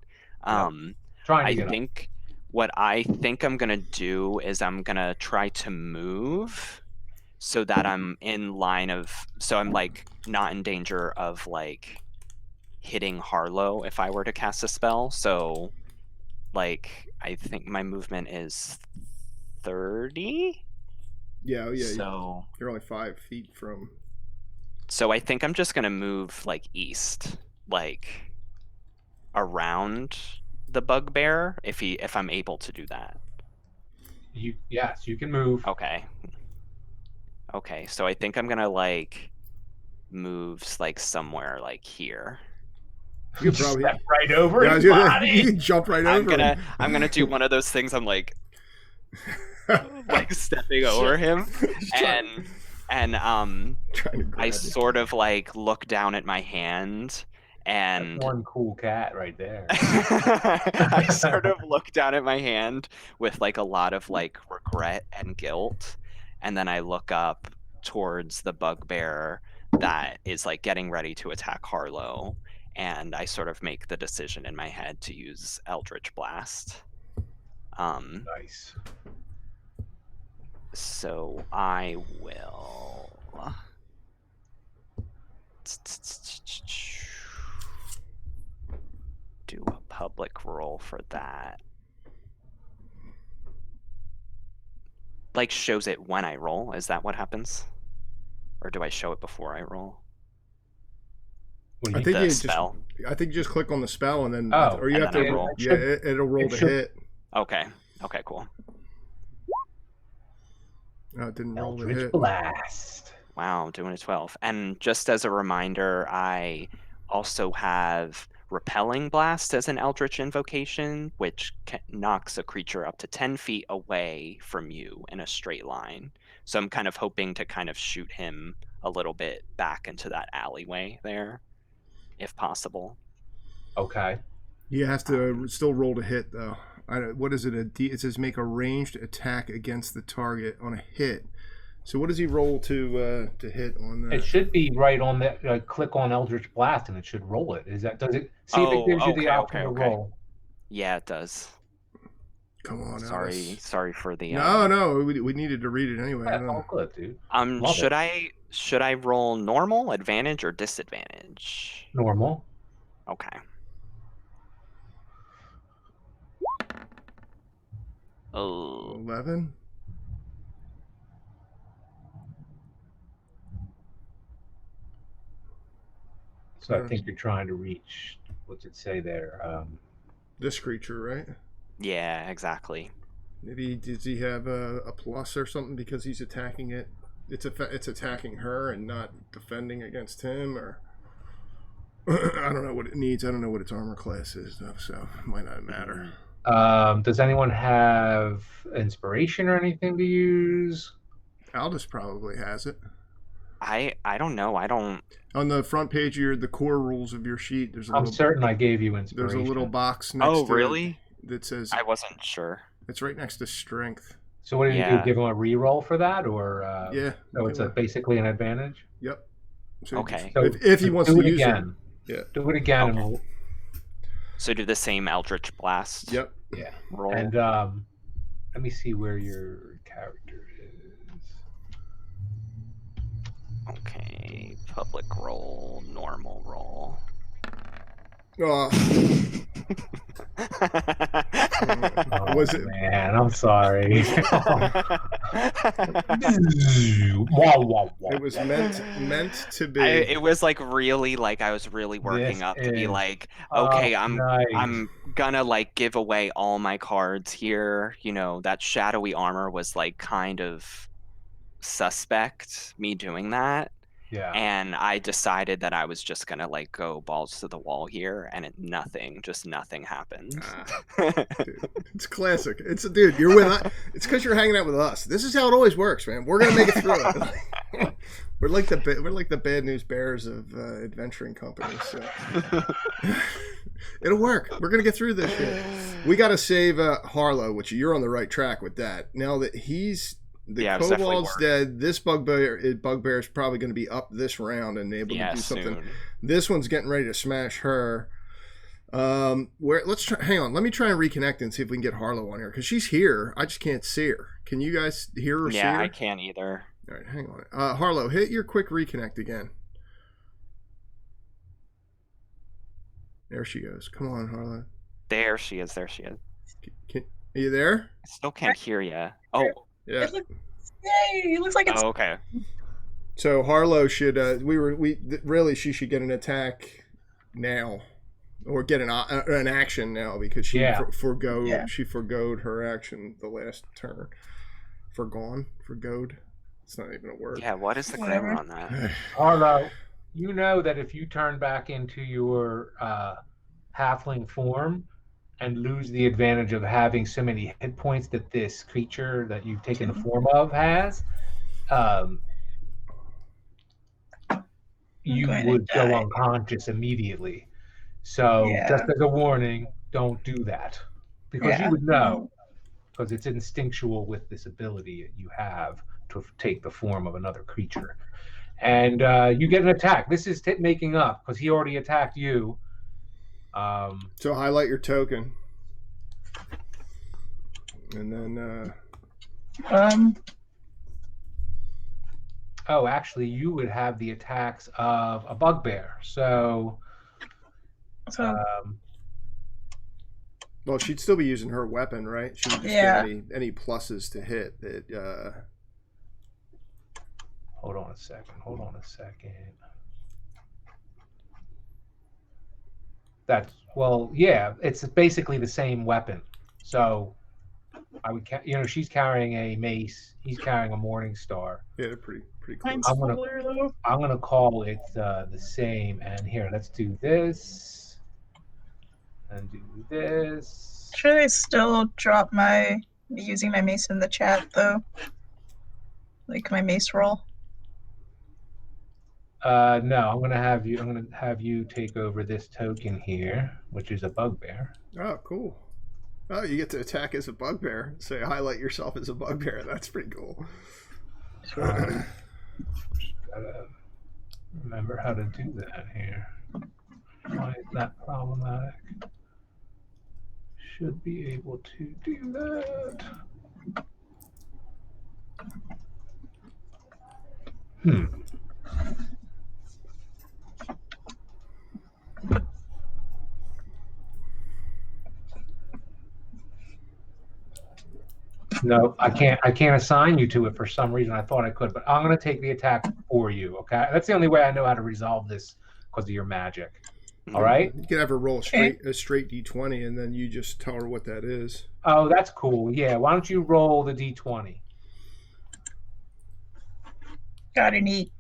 Trying to get up. What I think I'm gonna do is I'm gonna try to move so that I'm in line of, so I'm like not in danger of like hitting Harlow if I were to cast a spell. So like I think my movement is 30. Yeah. So you're only 5 feet from. So I think I'm just gonna move like east, like around the bugbear, if I'm able to do that. Yes, you can move. Okay. So I think I'm gonna like move like somewhere like here. You could probably step right over his body. You can jump right over. I'm gonna do one of those things. I'm like stepping over him, and I sort of like look down at my hand, and that's one cool cat right there. I sort of look down at my hand with like a lot of like regret and guilt, and then I look up towards the bugbear that is like getting ready to attack Harlow, and I sort of make the decision in my head to use Eldritch Blast. Nice. So I will do a public roll for that. Like shows it when I roll. Is that what happens? Or do I show it before I roll? I think you just click on the spell and then, or you have to roll. Yeah, it'll roll to hit. Okay, cool. No, it didn't roll to hit. Blast. Wow, doing a 12. And just as a reminder, I also have Repelling Blast as an Eldritch invocation, which knocks a creature up to 10 feet away from you in a straight line. So I'm kind of hoping to kind of shoot him a little bit back into that alleyway there, if possible. Okay. You have to still roll to hit, though. What is it? It says make a ranged attack against the target on a hit. So what does he roll to hit on that? It should be right on that. Click on Eldritch Blast, and it should roll it. Does it? See if it gives you the option to roll. Yeah, it does. Come on, sorry for the. No, we needed to read it anyway. That's all good, dude. Should I roll normal, advantage, or disadvantage? Normal. Okay. Oh. 11. So I think you're trying to reach. What's it say there? This creature, right? Yeah, exactly. Maybe does he have a plus or something because he's attacking it? It's attacking her and not defending against him, or I don't know what it needs. I don't know what its armor class is, though, so it might not matter. Does anyone have inspiration or anything to use? Aldous probably has it. I don't know. I don't. On the front page of the core rules of your sheet, I'm certain I gave you inspiration. There's a little box next to really? It that says. I wasn't sure. It's right next to strength. So what did you do? Give him a reroll for that, or yeah? So it's basically an advantage. Yep. So okay. So if he wants to use again, do it again. Okay. And we'll... So do the same Eldritch Blast. Yep. Yeah. Roll. And let me see where your character is. Okay, public roll, normal roll. Oh, Oh, was it? man, I'm sorry. Wow, wow, wow, It was wow. meant to be. It was like really like I was really working This up to be is like, okay, nice. I'm gonna like give away all my cards here. That shadowy armor was like kind of suspect, me doing that. Yeah. And I decided that I was just gonna like go balls to the wall here, and just nothing happened. Dude, it's classic. Dude, you're with us. It's because you're hanging out with us. This is how it always works, man. We're gonna make it through it. we're like the bad news bears of adventuring companies. So. It'll work. We're gonna get through this shit. We got to save Harlow, which you're on the right track with that. Now that the kobold's dead, this bugbear is probably going to be up this round and able to do something. Soon. This one's getting ready to smash her. Let's try. Hang on. Let me try and reconnect and see if we can get Harlow on here because she's here. I just can't see her. Can you guys hear or see her? Yeah, I can't either. All right, hang on. Harlow, hit your quick reconnect again. There she goes. Come on, Harlow. There she is. There she is. Are you there? I still can't hear you. Oh. Yeah. Yay! It looks like it's. Oh, okay. So Harlow should. She should get an attack now, or get an action now because she forgoed her action the last turn. Forgoed. It's not even a word. Yeah. What is the grammar on that? Harlow, you know that if you turn back into your halfling form and lose the advantage of having so many hit points that this creature that you've taken the form of has, you would go unconscious immediately. So just as a warning, don't do that. Because you would know, because it's instinctual with this ability that you have to take the form of another creature. And you get an attack. This is making up, because he already attacked you. So highlight your token. And then oh, actually you would have the attacks of a bugbear. So well, she'd still be using her weapon, right? She would just get any pluses to hit that Hold on a second. It's basically the same weapon. So I would, she's carrying a mace. He's carrying a morning star. Yeah, they're pretty close. I'm gonna call it the same. And here, let's do this and do this. Should I still drop using my mace in the chat though? Like my mace roll. No, I'm gonna have you take over this token here, which is a bugbear. Oh, cool. Oh, you get to attack as a bugbear. So highlight yourself as a bugbear. That's pretty cool. Gotta remember how to do that here. Why is that problematic? Should be able to do that. No, I can't assign you to it for some reason. I thought I could, but I'm going to take the attack for you, okay? That's the only way I know how to resolve this because of your magic. All right? You can have her roll a straight D20, and then you just tell her what that is. Oh, that's cool. Yeah, why don't you roll the D20? Got an 8.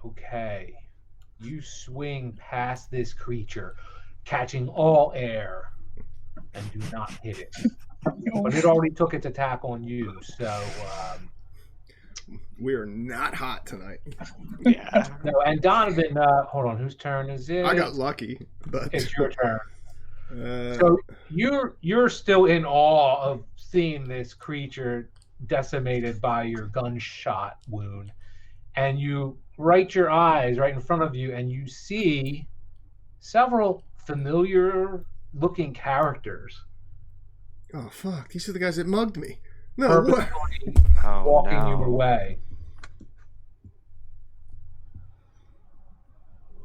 Okay. You swing past this creature, catching all air, and do not hit it. But it already took its attack on you, so... we are not hot tonight. Yeah. No, and Donovan, hold on, whose turn is it? I got lucky, but... It's your turn. So you're still in awe of seeing this creature decimated by your gunshot wound, and you right your eyes right in front of you, and you see several familiar looking characters. Oh fuck, these are the guys that mugged me. No, what? purposefully Oh walking your no. way.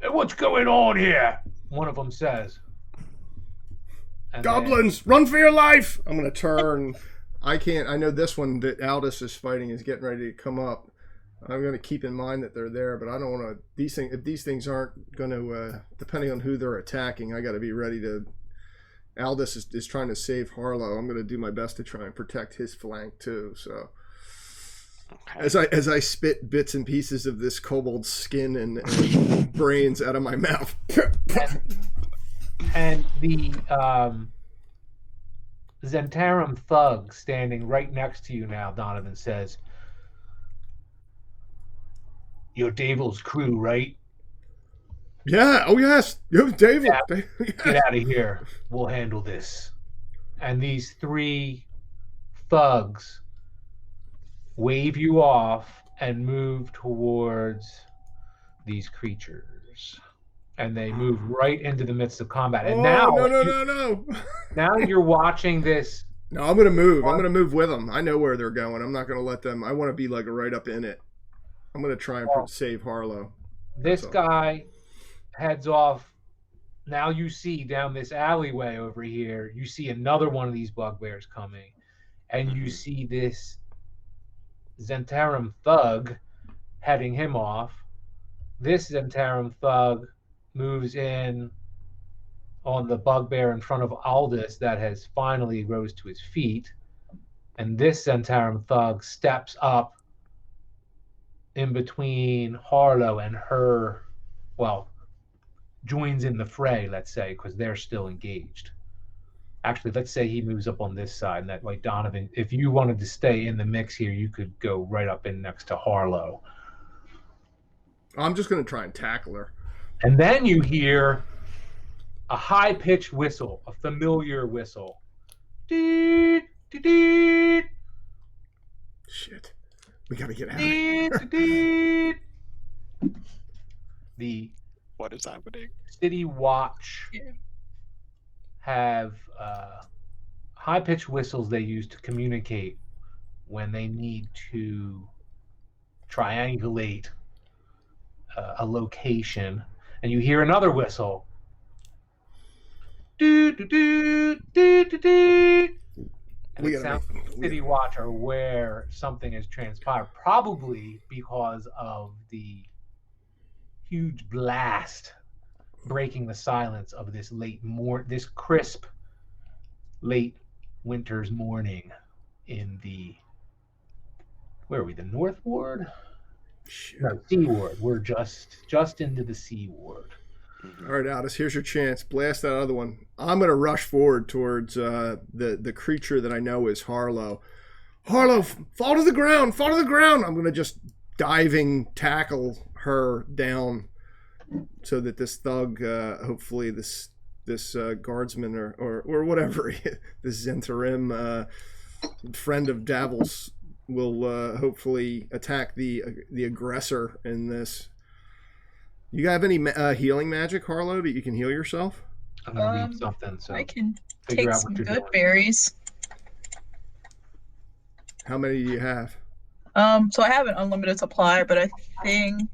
Hey, what's going on here? One of them says. And Goblins, run for your life! I'm gonna turn. I can't. I know this one that Aldous is fighting is getting ready to come up. I'm gonna keep in mind that they're there, but I don't want to. These things, if these things aren't gonna, depending on who they're attacking, I got to be ready to. Aldous is trying to save Harlow. I'm gonna do my best to try and protect his flank too. So. Okay. As I spit bits and pieces of this kobold skin and brains out of my mouth. and the Zentarum thug standing right next to you now, Donovan says, "You're Davil's crew, right? Yeah. Oh yes. Yo, David. Yeah. Yes. Get out of here. We'll handle this." And these three thugs wave you off and move towards these creatures. And they move right into the midst of combat. And Oh no. now you're watching this. No, I'm gonna move. I'm gonna move with them. I know where they're going. I'm not gonna let them. I want to be like right up in it. I'm gonna try and save Harlow. This guy heads off. Now you see down this alleyway over here, you see another one of these bugbears coming, and you see this Zentarum thug heading him off. This Zentarum thug moves in on the bugbear in front of Aldous that has finally rose to his feet, and this Zentarum thug steps up in between Harlow and her, well, joins in the fray, let's say, because they're still engaged. Actually, let's say he moves up on this side, and that way, Donovan, if you wanted to stay in the mix here, you could go right up in next to Harlow. I'm just gonna try and tackle her. And then you hear a high-pitched whistle, a familiar whistle. Deet, deet, deet. Shit. We gotta get out of here. The What is happening? City Watch have high-pitched whistles they use to communicate when they need to triangulate a location. And you hear another whistle. Do, do, do, do, do, do. And it sounds like City Watch are aware something has transpired, probably because of the huge blast breaking the silence of this this crisp late winter's morning in the, where are we, the North Ward? Shit. No, Sea Ward. We're just into the Sea Ward. All right, Aldous, here's your chance. Blast that other one. I'm going to rush forward towards the creature that I know is Harlow. Harlow, fall to the ground! Fall to the ground! I'm going to just diving tackle her down so that this thug, hopefully this guardsman or whatever, this Zentarim friend of Davil's will hopefully attack the aggressor in this. You have any healing magic, Harlow, that you can heal yourself? I'm gonna read something, so I can figure take out some what you're good doing. berries. How many do you have? So I have an unlimited supply, but I think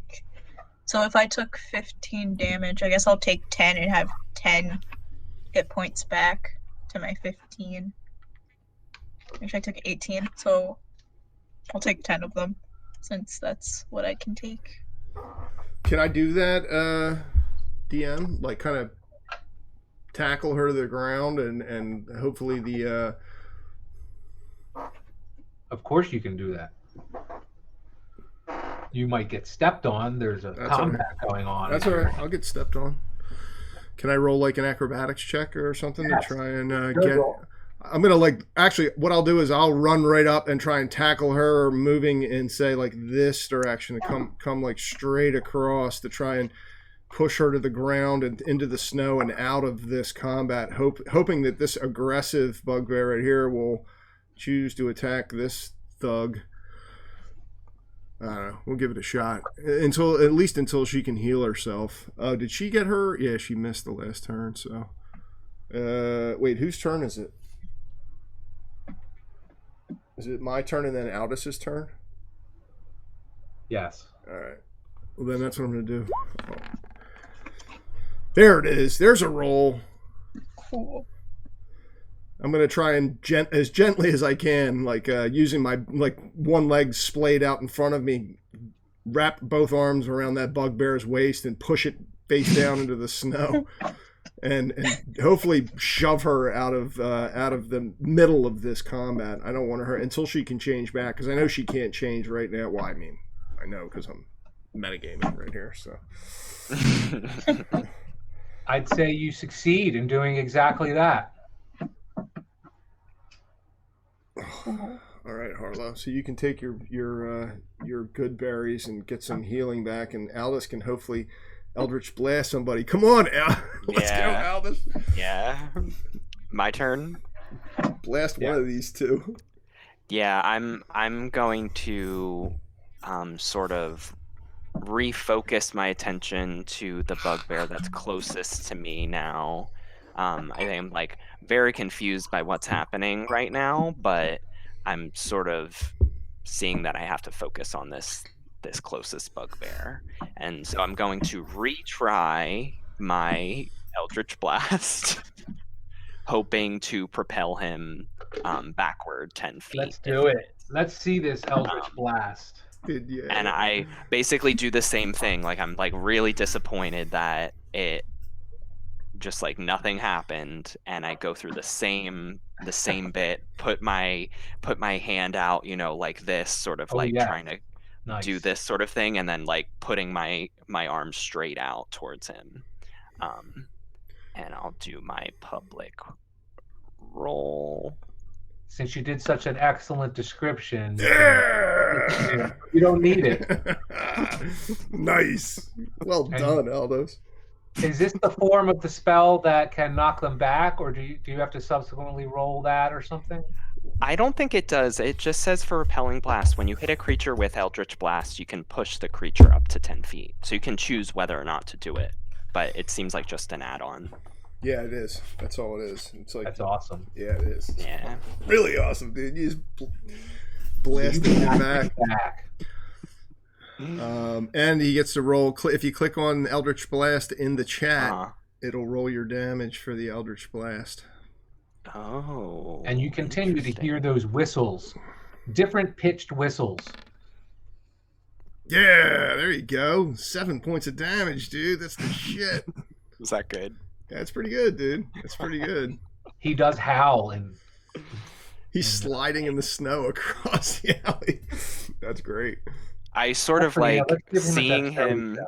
so. If I took 15 damage, I guess I'll take 10 and have 10 hit points back to my 15. Actually, I took 18, so I'll take 10 of them since that's what I can take. Can I do that, DM? Like, kind of tackle her to the ground and hopefully the. Of course you can do that. You might get stepped on. There's a combat going on. That's all right. I'll get stepped on. Can I roll like an acrobatics check or something to try and get? Roll. I'm gonna actually what I'll do is I'll run right up and try and tackle her, moving in say like this direction to come like straight across to try and push her to the ground and into the snow and out of this combat, hoping that this aggressive bugbear right here will choose to attack this thug. I don't know. We'll give it a shot at least until she can heal herself. Did she get her? Yeah, she missed the last turn. So, wait, whose turn is it? Is it my turn and then Aldis's turn? Yes. All right. Well, then that's what I'm going to do. Oh. There it is. There's a roll. Cool. I'm going to try and as gently as I can, like using my one leg splayed out in front of me, wrap both arms around that bugbear's waist and push it face down into the snow. And hopefully shove her out of the middle of this combat. I don't want her until she can change back, because I know she can't change right now. Well, I mean, I know because I'm metagaming right here. So I'd say you succeed in doing exactly that. All right, Harlow. So you can take your good berries and get some healing back, and Aldous can hopefully Eldritch Blast somebody. Come on, let's go, Aldous. Yeah. My turn. Blast one of these two. Yeah, I'm going to sort of refocus my attention to the bugbear that's closest to me now. I think I'm like very confused by what's happening right now, but I'm sort of seeing that I have to focus on this closest bugbear. And so I'm going to retry my Eldritch Blast, hoping to propel him backward 10 feet. Let's do it. Let's see this Eldritch Blast. Yeah. And I basically do the same thing. Like, I'm like really disappointed that it just like nothing happened, and I go through the same bit, put my hand out, like this, sort of trying to do this sort of thing, and then like putting my arm straight out towards him. And I'll do my public roll. Since you did such an excellent description, you don't need it. Nice. Well done, Aldous. Is this the form of the spell that can knock them back, or do you have to subsequently roll that or something? I don't think it does. It just says for Repelling Blast, when you hit a creature with Eldritch Blast, you can push the creature up to 10 feet. So you can choose whether or not to do it. But it seems like just an add-on. Yeah, it is. That's all it is. It's like, that's awesome. Yeah, it is. Yeah. Really awesome, dude. You just blast it back. And he gets to roll. If you click on Eldritch Blast in the chat, it'll roll your damage for the Eldritch Blast. Oh. And you continue to hear those whistles, different pitched whistles. Yeah, there you go. 7 points of damage, dude. That's the shit. Is that good? That's pretty good, dude. That's pretty good. He does howl and he's sliding in the snow across the alley. That's great. I sort of like seeing him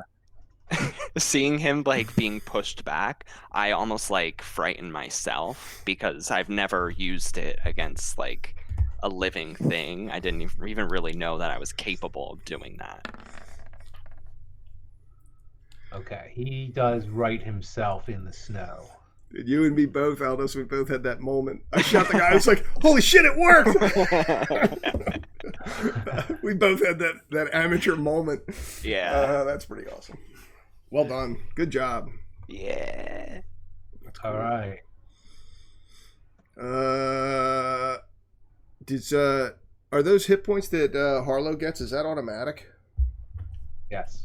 like being pushed back. I almost like frighten myself because I've never used it against like a living thing. I didn't even really know that I was capable of doing that. Okay, he does right himself in the snow. Dude, you and me both, Aldous, we both had that moment. I shot the guy, I was like, holy shit, it worked! We both had that amateur moment. Yeah. That's pretty awesome. Well done. Good job. Yeah. That's cool. All right. Are those hit points that Harlow gets, is that automatic? Yes.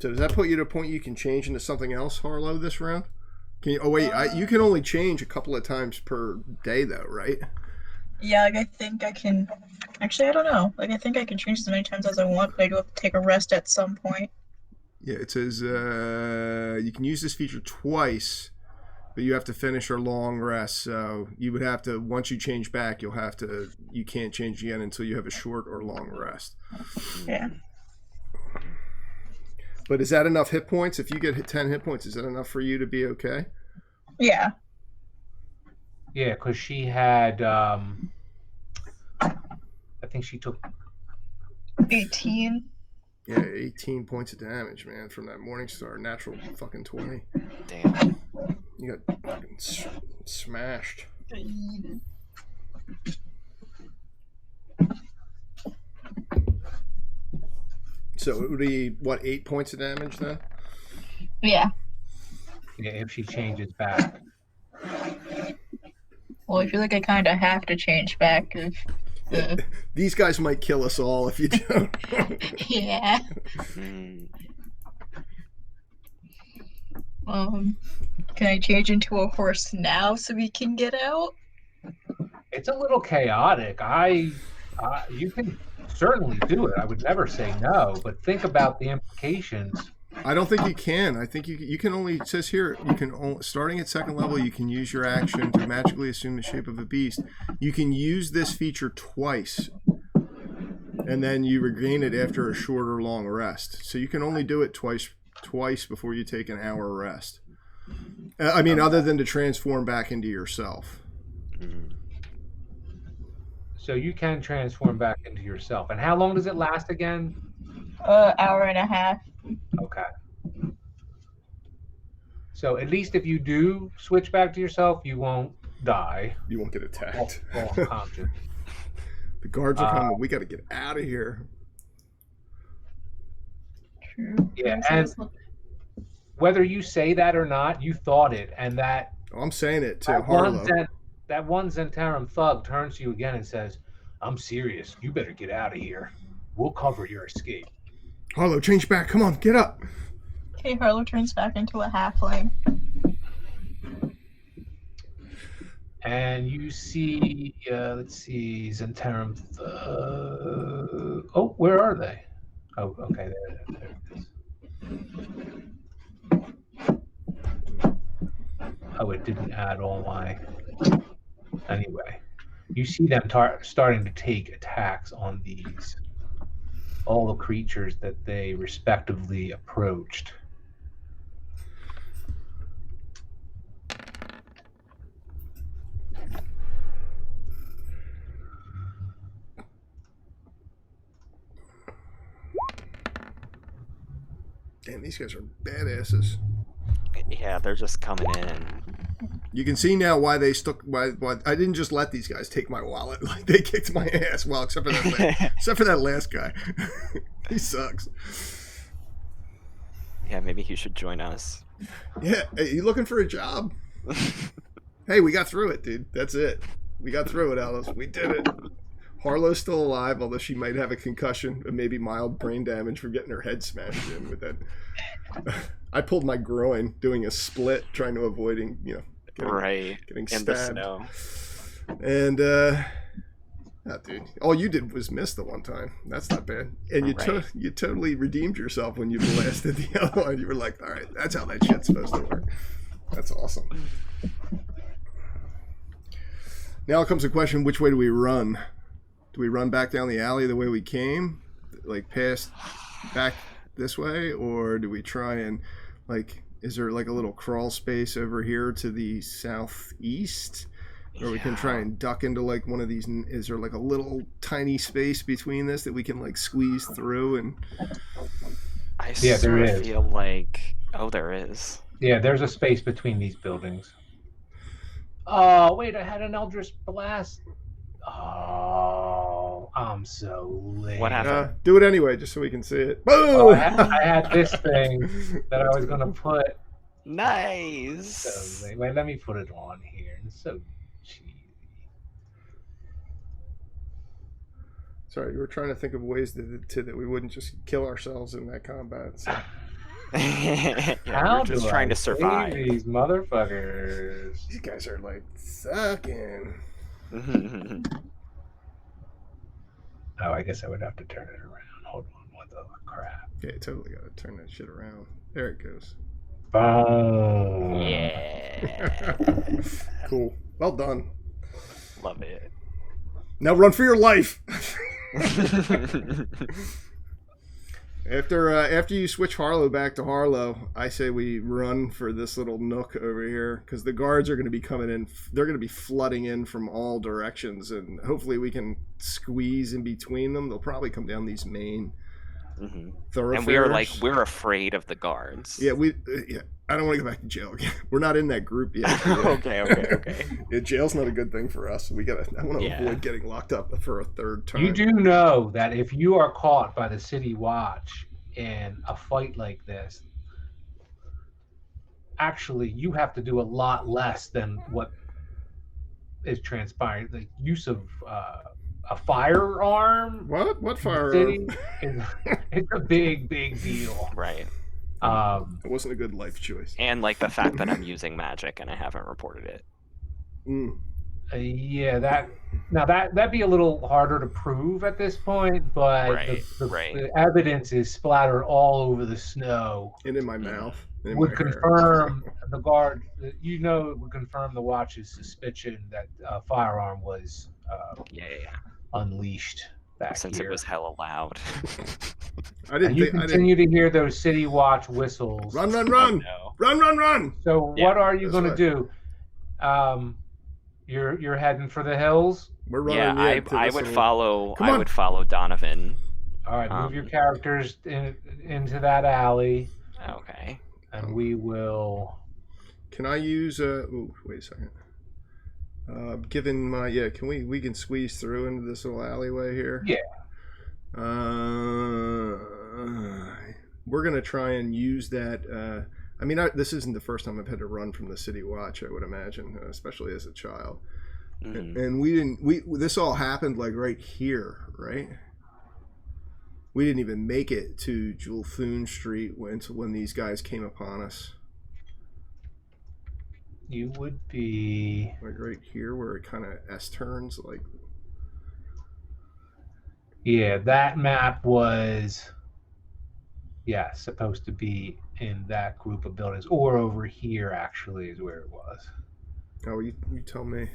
So does that put you to a point you can change into something else, Harlow, this round? Can you? Oh wait, you can only change a couple of times per day, though, right? Yeah, like I think I can. Actually, I don't know. Like I think I can change as many times as I want, but I do have to take a rest at some point. Yeah, it says you can use this feature twice, but you have to finish your long rest. So you would have to, once you change back, you can't change again until you have a short or long rest. Yeah. But is that enough hit points? If you get 10 hit points, is that enough for you to be okay? Yeah. Yeah, because she had, I think she took 18. Yeah, 18 points of damage, man, from that Morningstar. Natural fucking 20. Damn. You got fucking smashed. So it would be, what, 8 points of damage then? Yeah. Yeah, if she changes back. Well, I feel like I kind of have to change back if the These guys might kill us all if you don't. yeah. Mm. Can I change into a horse now so we can get out? It's a little chaotic. You can certainly do it. I would never say no, but think about the implications. I don't think you can. I think you can only, it says here, you can only, starting at second level, you can use your action to magically assume the shape of a beast. You can use this feature twice, and then you regain it after a short or long rest. So you can only do it twice before you take an hour rest. I mean, other than to transform back into yourself. So you can transform back into yourself. And how long does it last again? Hour and a half. Okay. So at least if you do switch back to yourself, you won't die. You won't get attacked. Fall unconscious. The guards are coming. We got to get out of here. True. Yeah, and whether you say that or not, you thought it, and that I'm saying it too. Harlow. That one Zentarum thug turns to you again and says, "I'm serious. You better get out of here. We'll cover your escape." Harlow, change back. Come on, get up. Okay, Harlow turns back into a halfling. And you see, let's see, Zentarum. Oh, where are they? Oh, okay, there it is. Oh, it didn't add all my. Anyway, you see them starting to take attacks on all the creatures that they respectively approached. Damn, these guys are badasses. Yeah, they're just coming in. You can see now why they stuck. Why I didn't just let these guys take my wallet. Like they kicked my ass. Well, except for that last guy. He sucks. Yeah, maybe he should join us. Yeah, hey, you looking for a job? Hey, we got through it, dude. That's it. We got through it, Alice. We did it. Harlow's still alive, although she might have a concussion and maybe mild brain damage from getting her head smashed in with that. I pulled my groin doing a split, trying to avoiding, getting stabbed. In the snow. And, dude, all you did was miss the one time. That's not bad. And you totally redeemed yourself when you blasted the other one. You were like, all right, that's how that shit's supposed to work. That's awesome. Now comes the question, which way do we run? Do we run back down the alley the way we came? Like past back this way? Or do we try and is there like a little crawl space over here to the southeast? Or we can try and duck into like one of these. Is there like a little tiny space between this that we can like squeeze through? And there is. Feel like, there is. Yeah, there's a space between these buildings. Oh, wait, I had an Eldritch Blast. Oh, I'm so late. What happened? Do it anyway, just so we can see it. Boom! Oh, I had this thing that I was going to put. Nice. So late. Wait, let me put it on here. It's so cheesy. Sorry, you were trying to think of ways that we wouldn't just kill ourselves in that combat. So. How we're just trying to survive. These motherfuckers. These guys are like sucking. Oh, I guess I would have to turn it around. Hold on, what the crap? Yeah, you totally got to turn that shit around. There it goes. Boom. Yeah. Cool. Well done. Love it. Now run for your life. After you switch Harlow back to Harlow, I say we run for this little nook over here because the guards are going to be coming in. They're going to be flooding in from all directions, and hopefully we can squeeze in between them. They'll probably come down these main thoroughfares. And we're afraid of the guards. Yeah, I don't want to go back to jail again. We're not in that group yet. Okay. Yeah, jail's not a good thing for us. I want to avoid getting locked up for a third time. You do know that if you are caught by the City Watch in a fight like this, actually you have to do a lot less than what is transpiring. The use of a firearm What in the firearm? city is it's a big deal. Right. It wasn't a good life choice. And like the fact that I'm using magic and I haven't reported it. Yeah, that'd be a little harder to prove at this point, but Right, the evidence is splattered all over the snow. And in my mouth. And in Would my hair. confirm the guard. Would confirm the watch's suspicion that a firearm was Yeah. unleashed back Since here. it was hella loud. And you continue to hear those city watch whistles. Run! Oh, no. Run! So Yeah, what are you that's going to right. do? You're heading for the hills. We're running. Yeah, I would follow. I would follow Donovan. All right, move your characters into that alley. Okay. And we will. Can I use wait a second. Given my can we can squeeze through into this little alleyway here? Yeah. We're gonna try and use that. I mean, this isn't the first time I've had to run from the city watch. I would imagine, especially as a child. Mm-hmm. And we didn't. This all happened like right here, right? We didn't even make it to Julthun Street when these guys came upon us. You would be like right here where it kind of S turns, like. Yeah, that map was supposed to be in that group of buildings, or over here actually is where it was. Oh, you tell me.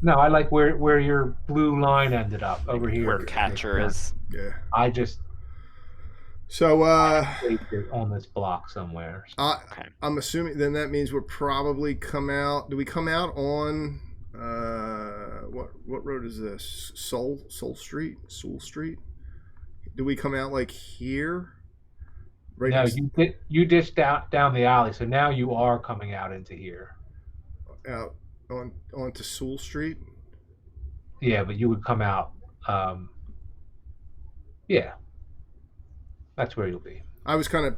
No, I like where your blue line ended up over here. Where Catcher is. Yeah. I just so placed it on this block somewhere. Okay. I'm assuming then that means we'll probably come out. Do we come out on what road is this? Soul Street? Do we come out like here? Right. No, you dished down the alley, so now you are coming out into here. Out onto Sewell Street. Yeah, but you would come out. Yeah, that's where you'll be. I was kind of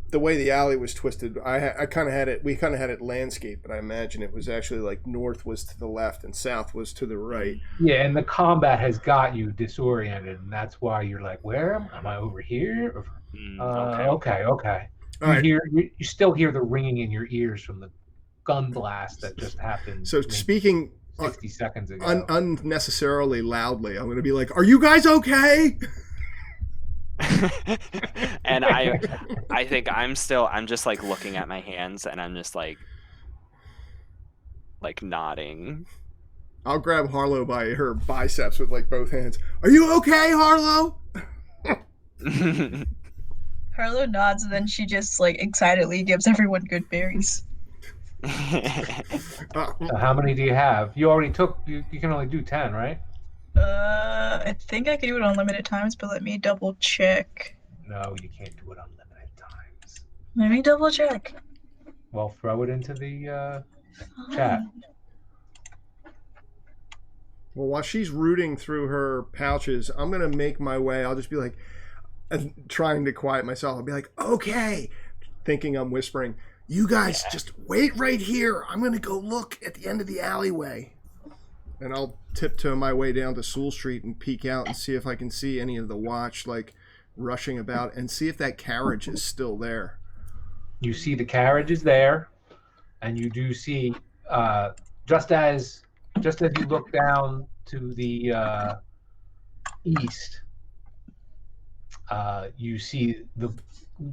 the way the alley was twisted. I kind of had it. We kind of had it landscape, but I imagine it was actually like north was to the left and south was to the right. Yeah, and the combat has got you disoriented, and that's why you're like, "Where am I? Over here?" Okay. You still hear the ringing in your ears from the gun blast that just happened. So speaking 60 seconds ago, unnecessarily loudly, I'm going to be like, "Are you guys okay?" And I think I'm just like looking at my hands and I'm just like nodding. I'll grab Harlow by her biceps with like both hands. Are you okay, Harlow? Harlow nods and then she just like excitedly gives everyone good berries. So how many do you have? You already took. You can only do 10, right? I think I can do it on limited times, but let me double check. No, you can't do it on limited times. Let me double check. Well, throw it into the chat. Well, while she's rooting through her pouches, I'm going to make my way. I'll just be like, trying to quiet myself. I'll be like, okay, thinking I'm whispering. You guys just wait right here. I'm going to go look at the end of the alleyway. And I'll tiptoe my way down to Sewell Street and peek out and see if I can see any of the watch like rushing about and see if that carriage is still there. You see the carriage is there, and you do see just as you look down to the east, you see the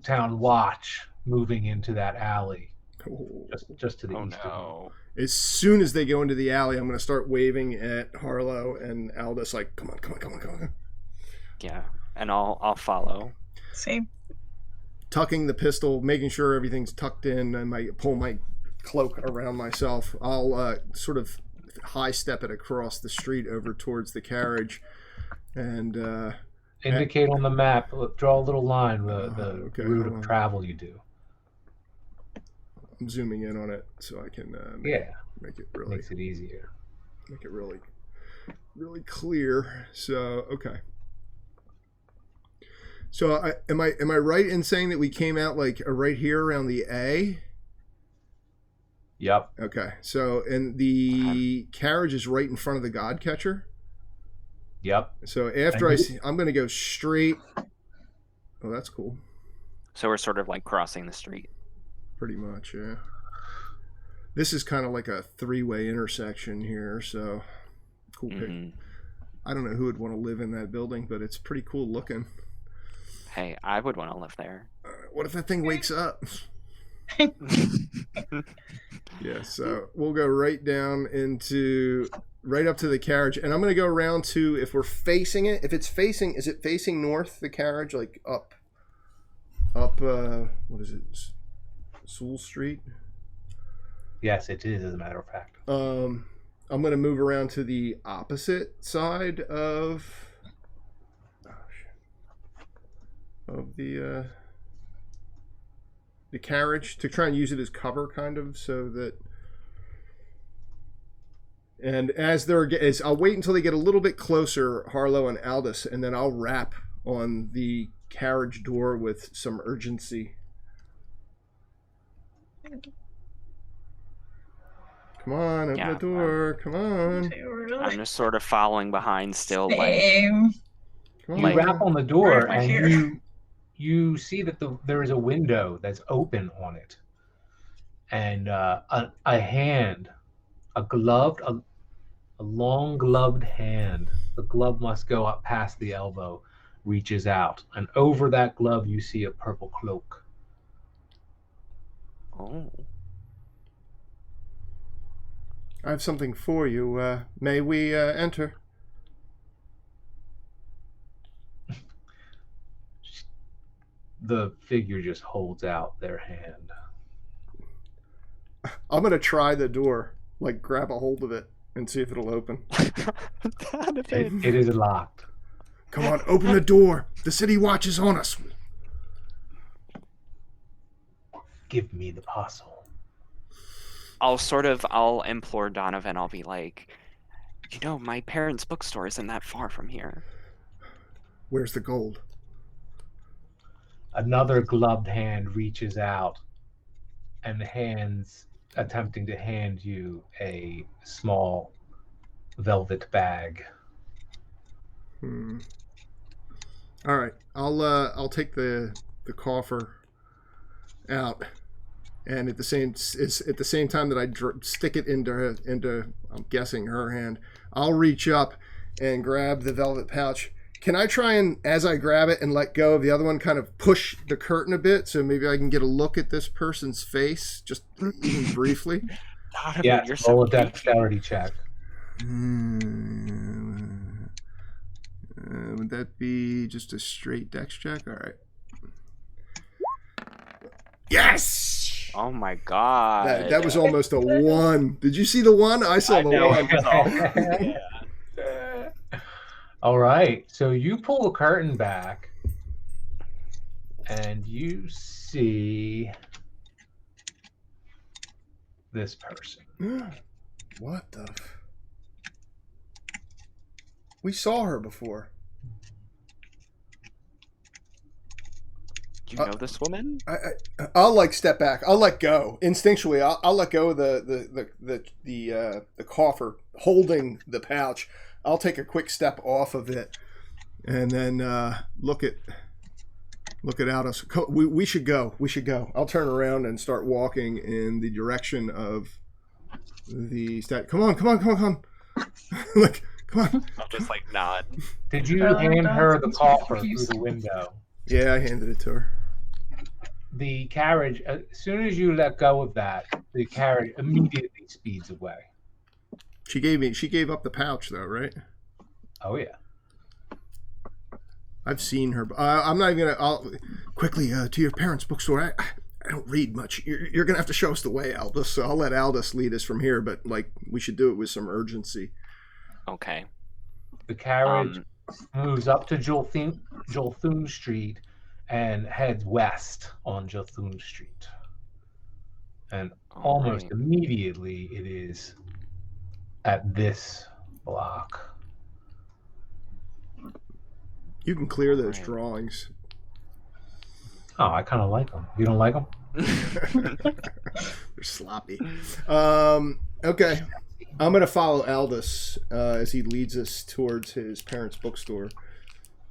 town watch moving into that alley. Just to the east. No. As soon as they go into the alley, I'm going to start waving at Harlow and Aldous like, come on. Yeah, and I'll follow. Same. Tucking the pistol, making sure everything's tucked in, and pull my cloak around myself. I'll sort of high step it across the street over towards the carriage, and indicate on the map. Draw a little line the route of travel you do. I'm zooming in on it so I can make it really makes it easier. Make it really, really clear. So okay. So am I right in saying that we came out like right here around the A? Yep. Okay, so and the carriage is right in front of the god catcher. Yep. So after And I see, I'm going to go straight. Oh, that's cool. So we're sort of like crossing the street. Pretty much, yeah. This is kind of like a three-way intersection here, so cool pick. Mhm. I don't know who would want to live in that building, but it's pretty cool looking. Hey, I would want to live there. What if that thing wakes up? Yeah, so we'll go right down into right up to the carriage, and I'm going to go around to if we're facing it. If it's facing, is it facing north? The carriage, like up. What is it? Sewell Street. Yes, it is, as a matter of fact. I'm going to move around to the opposite side of the carriage to try and use it as cover, kind of, so that. And I'll wait until they get a little bit closer, Harlow and Aldous, and then I'll rap on the carriage door with some urgency. Come on, open the door. Come on. I'm just sort of following behind still, Same. Come You on. rap on the door, Right and here. you see that there is a window that's open on it, and a hand, a long gloved hand. The glove must go up past the elbow, reaches out, and over that glove you see a purple cloak. Oh. I have something for you. May we enter? The figure just holds out their hand. I'm going to try the door, like grab a hold of it and see if it'll open. It is locked. Come on, open the door. The city watch is on us. Give me the parcel. I'll implore Donovan. I'll be like, my parents' bookstore isn't that far from here. Where's the gold? Another gloved hand reaches out and attempting to hand you a small velvet bag. All right, I'll take the coffer out, and at the same time that I stick it into I'm guessing her hand, I'll reach up and grab the velvet pouch. Can I try and, as I grab it and let go of the other one, kind of push the curtain a bit so maybe I can get a look at this person's face, just even briefly? Donovan, Yeah, you're so roll a creepy. dexterity check. Would that be just a straight dex check? All right. Yes! Oh my god. That was almost a 1. Did you see the 1? I saw the 1. All right, so you pull the curtain back and you see this person. What the? We saw her before. Do you know this woman? I'll like step back. I'll let go instinctually. I'll let go of the coffer holding the pouch. I'll take a quick step off of it, and then look at Aldous. We should go. We should go. I'll turn around and start walking in the direction of the stat. Come on. Look, come on. I'll just like nod. Did you hand her the coffer through the window? Yeah, I handed it to her. The carriage, as soon as you let go of that, the carriage immediately speeds away. She gave up the pouch though, right? Oh yeah. I've seen her. I'm not even gonna. I'll quickly to your parents' bookstore. I don't read much. You're gonna have to show us the way, Aldous. So I'll let Aldous lead us from here. But like, we should do it with some urgency. Okay. The carriage moves up to Jolthun Street and heads west on Jolthun Street. And almost immediately it is at this block. You can clear those drawings. Oh, I kind of like them. You don't like them? They're sloppy. Okay. I'm going to follow Aldous as he leads us towards his parents' bookstore.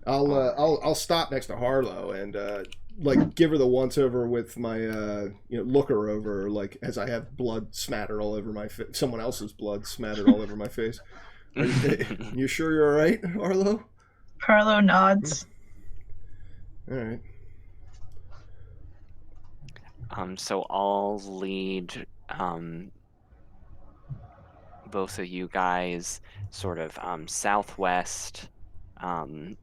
I'll stop next to Harlow and like give her the once over with my look her over, like as I have blood smattered all over my face, someone else's blood smattered all over my face. You sure you're all right, Harlow? Harlow nods. All right. So I'll lead both of you guys sort of southwest, down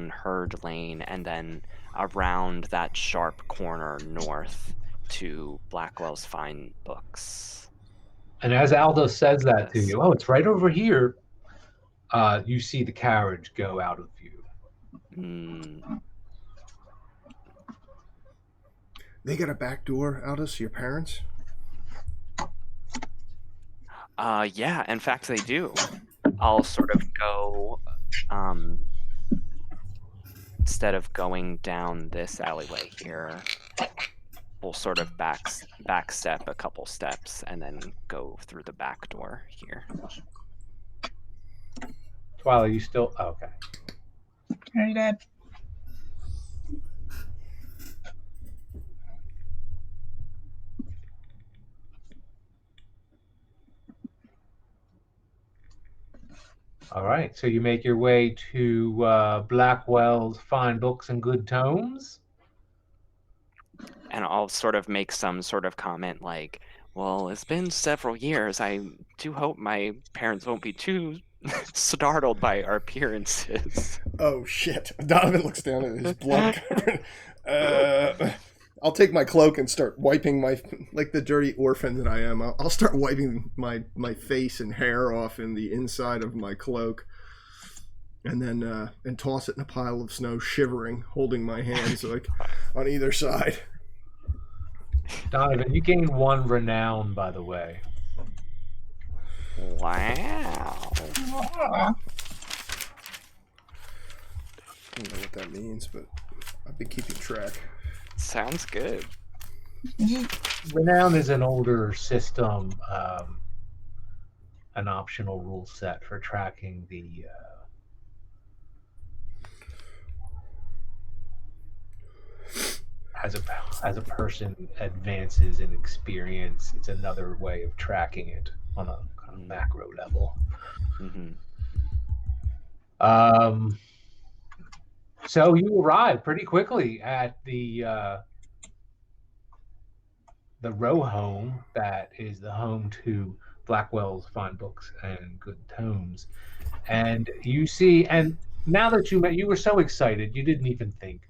Herd Lane, and then around that sharp corner north to Blackwell's Fine Books. And as Aldo says that to you, it's right over here. You see the carriage go out of view. They got a back door, Aldous, your parents? Yeah, in fact they do. I'll sort of go, instead of going down this alleyway here, we'll sort of back step a couple steps and then go through the back door here. Twilight, you still... Oh, okay. Are you dead? All right, so you make your way to Blackwell's Fine Books and Good Tomes. And I'll sort of make some sort of comment like, well, it's been several years. I do hope my parents won't be too startled by our appearances. Oh, shit. Donovan looks down at his blood covered. I'll take my cloak and start wiping like the dirty orphan that I am. I'll start wiping my face and hair off in the inside of my cloak, and then and toss it in a pile of snow, shivering, holding my hands like on either side. Donovan, you gain 1 renown, by the way. Wow. I don't know what that means, but I've been keeping track. Sounds good. Renown is an older system, an optional rule set for tracking the as a person advances in experience. It's another way of tracking it on a kind of macro level. So you arrive pretty quickly at the row home that is the home to Blackwell's Fine Books and Good Tomes, and you see. And now that you met, you were so excited you didn't even think.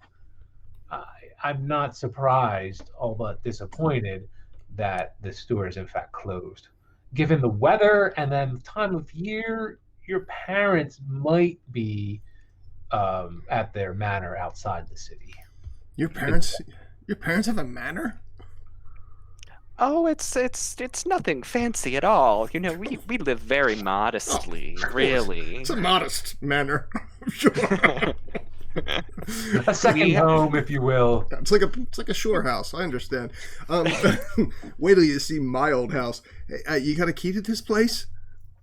I'm not surprised, all but disappointed, that the store is in fact closed. Given the weather and then the time of year, your parents might be at their manor outside the city. Your parents have a manor? Oh, it's nothing fancy at all. You know, we live very modestly, really. It's a modest manor, sure. A second home, if you will. It's like a shore house. I understand. Wait till you see my old house. Hey, you got a key to this place?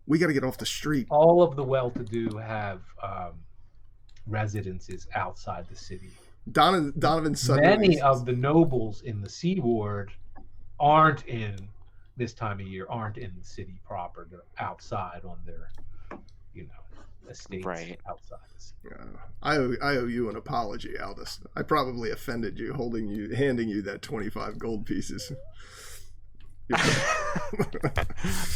We got to get off the street. All of the well-to-do have residences outside the city. Donovan suddenly... Many of the nobles in the Seaward aren't in this time of year, aren't in the city proper. They're outside on their, estates outside the city. I owe you an apology, Aldous. I probably offended you, handing you that 25 gold pieces.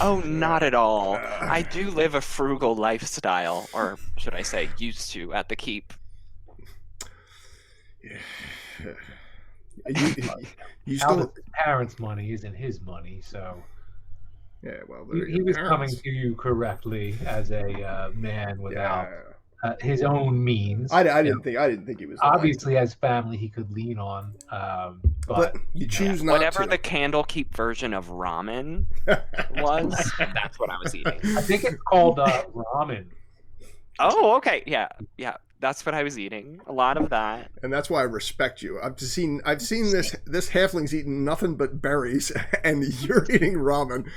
Oh, not at all. I do live a frugal lifestyle, or should I say, used to, at the keep. You still... His parents' money isn't his money, so yeah. Well, he was coming to you correctly as a man without his own means. I didn't think he was obviously as family he could lean on. But you choose not. Whatever to. The Candlekeep version of ramen was, that's what I was eating. I think it's called ramen. Oh, okay, yeah. That's what I was eating. A lot of that. And that's why I respect you. I've seen this halfling's eating nothing but berries, and you're eating ramen.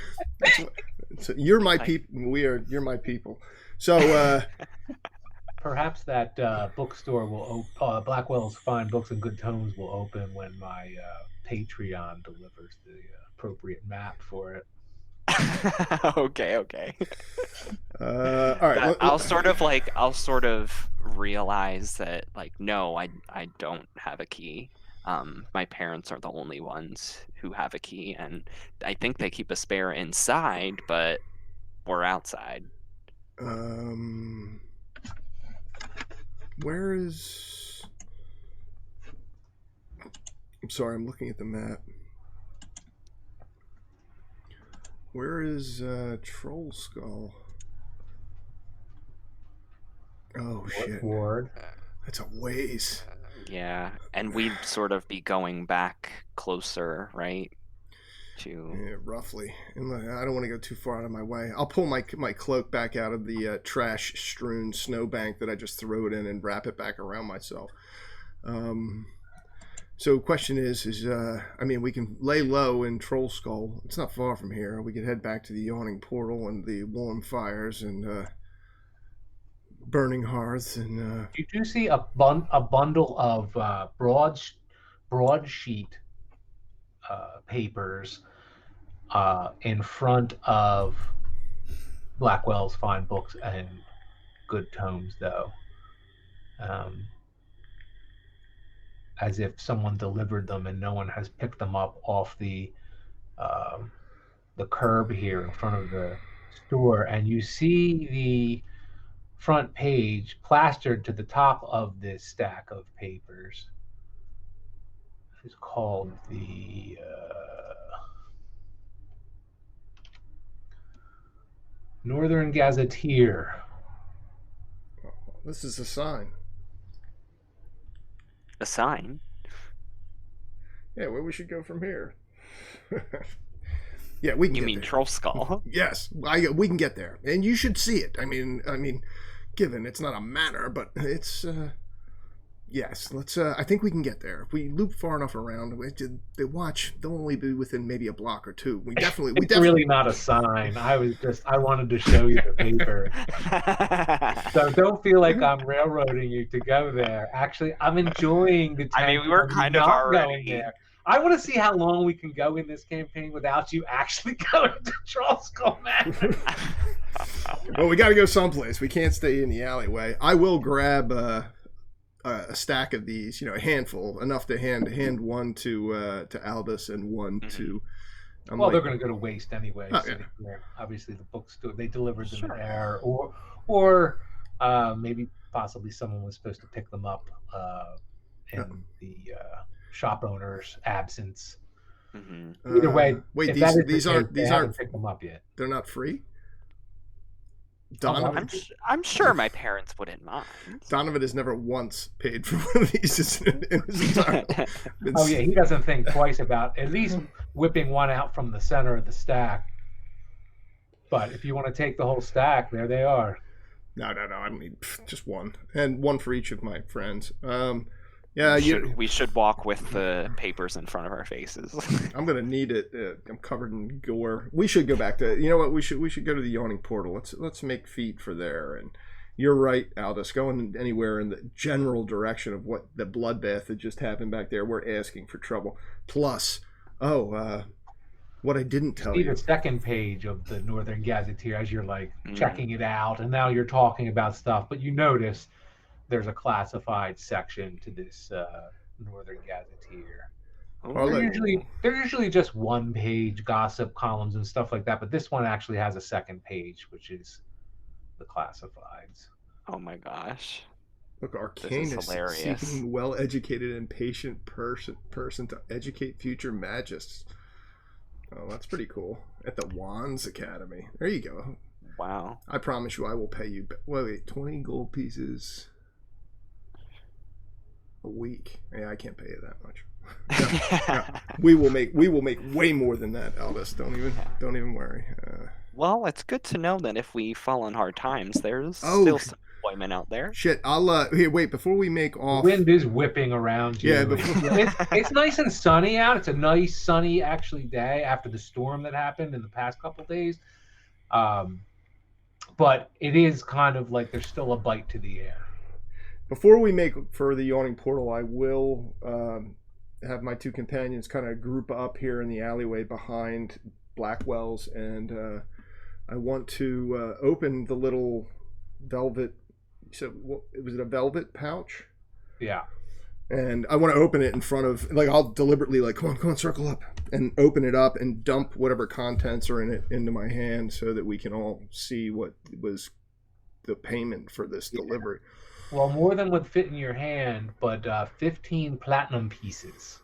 So you're my people. You're my people. So Perhaps that bookstore will Blackwell's Fine Books and Good Tomes will open when my Patreon delivers the appropriate map for it. Okay. all right. I'll sort of realize that, like, no, I don't have a key. My parents are the only ones who have a key, and I think they keep a spare inside, but we're outside. Where is? I'm sorry, I'm looking at the map. Where is Troll Skull? Oh shit! Ward. That's a ways. Yeah, and we'd sort of be going back closer, right? Yeah, roughly. And I don't want to go too far out of my way. I'll pull my cloak back out of the trash-strewn snowbank that I just threw it in and wrap it back around myself. So question is I mean, we can lay low in Troll Skull. It's not far from here. We could head back to the Yawning Portal and the warm fires and burning hearths. And you do see a bundle of broadsheet papers in front of Blackwell's Fine Books and Good Tomes, though. As if someone delivered them and no one has picked them up off the curb here in front of the store. And you see the front page plastered to the top of this stack of papers. It's called the Northern Gazetteer. This is a sign. A sign? Yeah, where we should go from here. Yeah, we can. You get mean there. Troll Skull? Yes, we can get there, and you should see it. I mean, given it's not a manor, but it's. Yes, let's. I think we can get there. If we loop far enough around, the watch, they'll only be within maybe a block or two. We definitely. It's really not a sign. I wanted to show you the paper. So don't feel like I'm railroading you to go there. Actually, I'm enjoying the time. I mean, we were kind of already there. I want to see how long we can go in this campaign without you actually going to Troll Skull Manor. Well, we got to go someplace. We can't stay in the alleyway. I will grab a stack of these, a handful, enough to hand one to Aldous and one to. They're going to go to waste anyway. Oh, so yeah. Obviously, the bookstore, they delivered them in air, or maybe possibly someone was supposed to pick them up in the shop owner's absence. Mm-hmm. Either way, wait, these aren't picked them up yet. They're not free. Donovan, I'm sure my parents wouldn't mind. Donovan has never once paid for one of these in his entire life. Oh yeah, he doesn't think twice about at least whipping one out from the center of the stack. But if you want to take the whole stack, there they are. No. I mean, just one, and one for each of my friends. We should walk with the papers in front of our faces. I'm gonna need it. I'm covered in gore. We should go back to. You know what? We should go to the Yawning Portal. Let's make feet for there. And you're right, Aldous. Going anywhere in the general direction of what the bloodbath that just happened back there, we're asking for trouble. Plus, what I didn't tell you. See the second page of the Northern Gazetteer as you're checking it out, and now you're talking about stuff, but you notice there's a classified section to this Northern Gazetteer. They're usually just one-page gossip columns and stuff like that, but this one actually has a second page, which is the classifieds. Oh my gosh! Look, Arcanist seeking well-educated and patient person to educate future magists. Oh, that's pretty cool. At the Wands Academy. There you go. Wow. I promise you, I will pay you. Wait, 20 gold pieces a week. Yeah, I can't pay you that much. No. We will make way more than that, Aldous. Don't even worry. Well, it's good to know that if we fall on hard times, there's employment out there. Shit, I'll here. Wait, before we make off. Wind is whipping around you. Yeah, before... it's nice and sunny out. It's a nice sunny actually day after the storm that happened in the past couple days. But it is kind of like there's still a bite to the air. Before we make for the yawning portal, I will have my two companions kind of group up here in the alleyway behind Blackwell's, and I want to open the little velvet. So, was it a velvet pouch? Yeah. And I want to open it in front of, like, I'll deliberately, like, come on, circle up, and open it up and dump whatever contents are in it into my hand so that we can all see what was the payment for this delivery. Well, more than would fit in your hand, but 15 platinum pieces.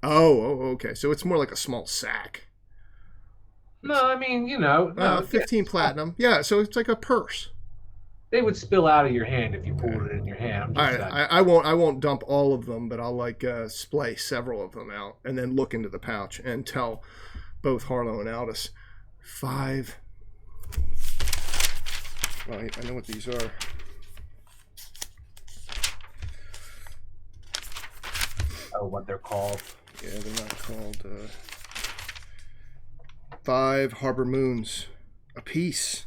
Oh, okay. So it's more like a small sack. No, I mean, 15 platinum. Yeah, so it's like a purse. They would spill out of your hand if you pulled it in your hand. I won't dump all of them, but I'll like splay several of them out and then look into the pouch and tell both Harlow and Aldous 5. I know what these are. Oh, what they're called. Yeah, they're not called 5 Harbor Moons apiece.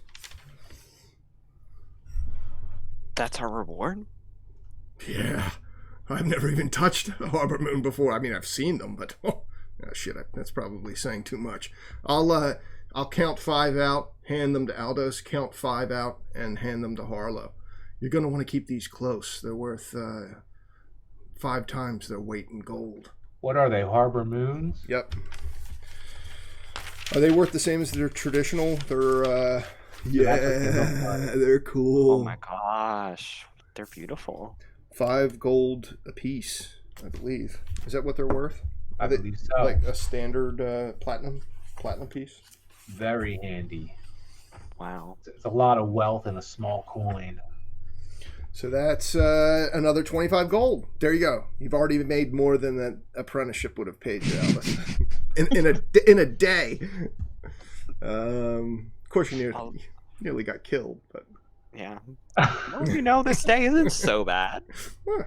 That's our reward? Yeah. I've never even touched a Harbor Moon before. I mean, I've seen them, but shit, that's probably saying too much. I'll count 5 out, hand them to Aldous, count 5 out, and hand them to Harlow. You're going to want to keep these close. They're worth 5 times their weight in gold. What are they, Harbor Moons? Yep. Are they worth the same as their traditional? They're they're cool. Oh my gosh, they're beautiful. 5 gold apiece, I believe. Is that what they're worth? I believe so. Like a standard platinum piece. Very handy. Wow, it's a lot of wealth in a small coin. So that's another 25 gold. There you go. You've already made more than that apprenticeship would have paid you, Alice. in a day. Of course, you nearly got killed, but yeah. Well, this day isn't so bad. Well,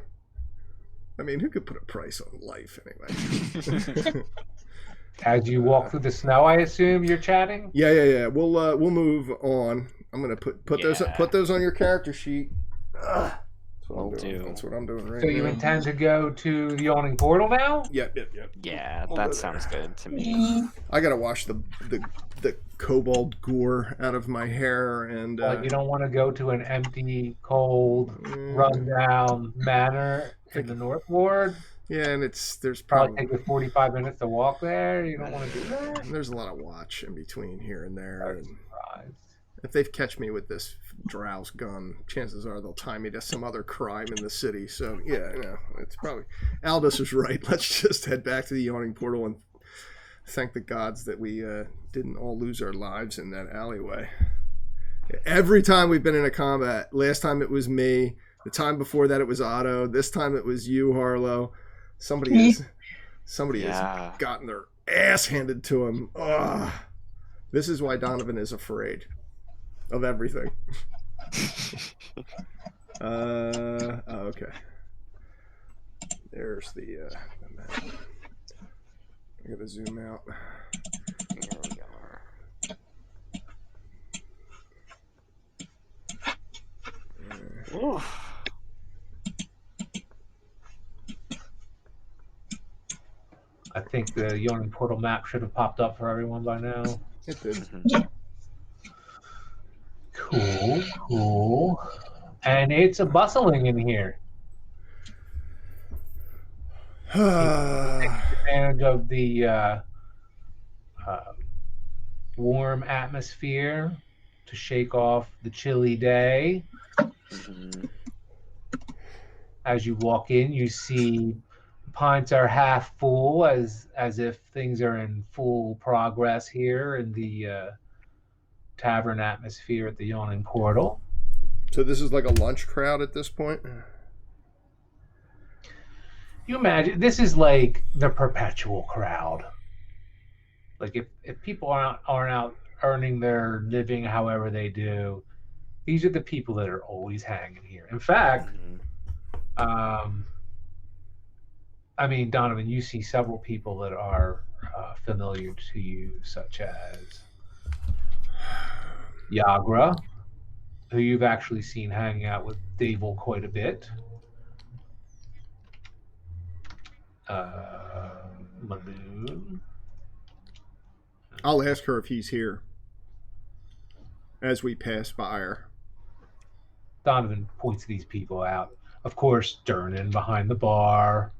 I mean, who could put a price on life anyway? As you walk through the snow, I assume you're chatting. Yeah. We'll move on. I'm gonna put those on your character sheet. That's what I'm doing right now. So you intend to go to the yawning portal now? Yep. Yeah, that sounds good to me. I gotta wash the cobalt gore out of my hair, and you don't want to go to an empty, cold, rundown manor in the North Ward. Yeah, and there's probably take you 45 minutes to walk there. You don't want to do that. And there's a lot of watch in between here and there. I'm surprised. If they catch me with this Drow's gun, chances are they'll tie me to some other crime in the city. So yeah, it's probably Aldous is right. Let's just head back to the yawning portal and thank the gods that we didn't all lose our lives in that alleyway. Every time we've been in a combat, last time it was me, the time before that it was Otto, this time it was you, Harlow. Somebody has gotten their ass handed to him. Ugh. This is why Donovan is afraid of everything. Okay. There's the map. I gotta zoom out. Here we are. I think the yawning portal map should have popped up for everyone by now. It did. Cool. And it's a bustling in here. Take advantage of the warm atmosphere to shake off the chilly day. As you walk in, you see pints are half full, as if things are in full progress here in the tavern atmosphere at the yawning portal. So this is like a lunch crowd at this point? You imagine this is like the perpetual crowd. Like if people aren't out earning their living however they do, these are the people that are always hanging here. In fact, I mean, Donovan, you see several people that are familiar to you, such as Yagra, who you've actually seen hanging out with Davil quite a bit. Maloon. I'll ask her if he's here as we pass by her. Donovan points these people out. Of course, Durnan behind the bar.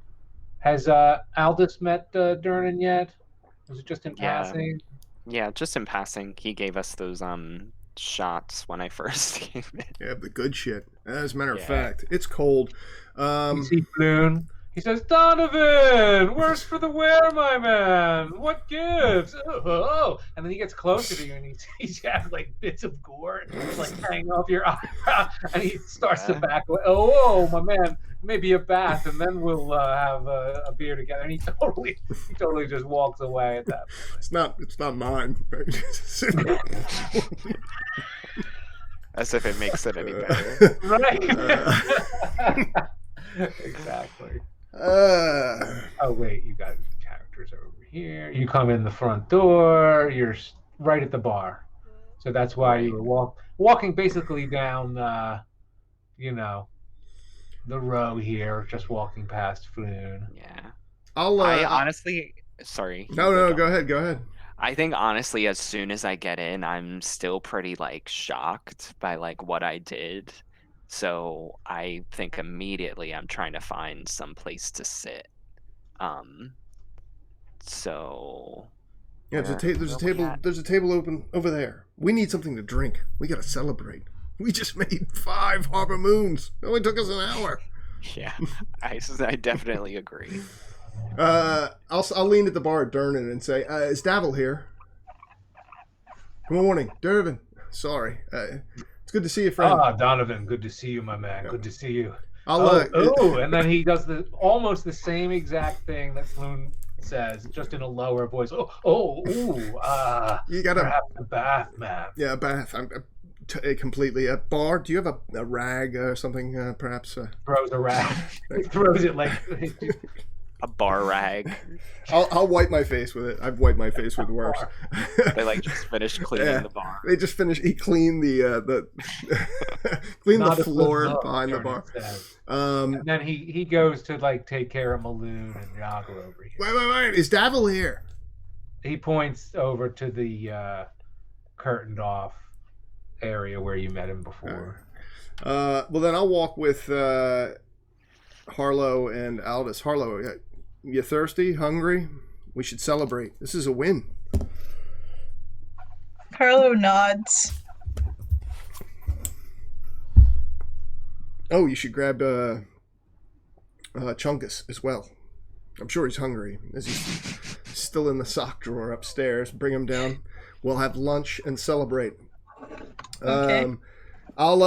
Has Aldous met Durnan yet? Was it just in passing? Yeah, just in passing. He gave us those shots when I first came in. Yeah, the good shit. As a matter of fact, it's cold. You see Floon? He says, Donovan, worse for the wear, my man. What gives? Oh. And then he gets closer to you and he sees you have like bits of gore like hanging off your eyebrow. And he starts to back away. Oh, my man, maybe a bath and then we'll have a beer together. And he totally just walks away at that point. It's not mine. As if it makes it any better. Right. Exactly. Oh wait, you got characters over here. You come in the front door. You're right at the bar, so that's why you were walking basically down, the row here, just walking past Floon. Yeah. I honestly, sorry. No, go ahead. I think honestly, as soon as I get in, I'm still pretty like shocked by like what I did. So I think immediately I'm trying to find some place to sit. So yeah, there's a table open over there. We need something to drink. We gotta celebrate. We just made 5 Harbor Moons. It only took us an hour. Yeah, I definitely agree. I'll lean at the bar at Durnan and say, "Is Davil here?" Good morning, Durban. Sorry. It's good to see you, friend. Donovan, good to see you, my man. Good to see you. And then he does almost the same exact thing that Floon says, just in a lower voice. You gotta have a bath, man. Yeah, a bath. I'm completely. A bar? Do you have a rag or something? Perhaps. Throws a rag. He throws it like. A bar rag. I'll wipe my face with it. I've wiped my face with worse. They like just finished cleaning the bar. They just finished. He cleaned the cleaned the floor behind the bar. And then he goes to like take care of Maloon and Yaga over here. Wait! Is Davil here? He points over to the curtained off area where you met him before. Well, then I'll walk with Harlow and Aldous. Harlow, you thirsty? Hungry? We should celebrate. This is a win. Harlow nods. Oh, you should grab Chungus as well. I'm sure he's hungry. As he's still in the sock drawer upstairs. Bring him down. We'll have lunch and celebrate. Okay. I'll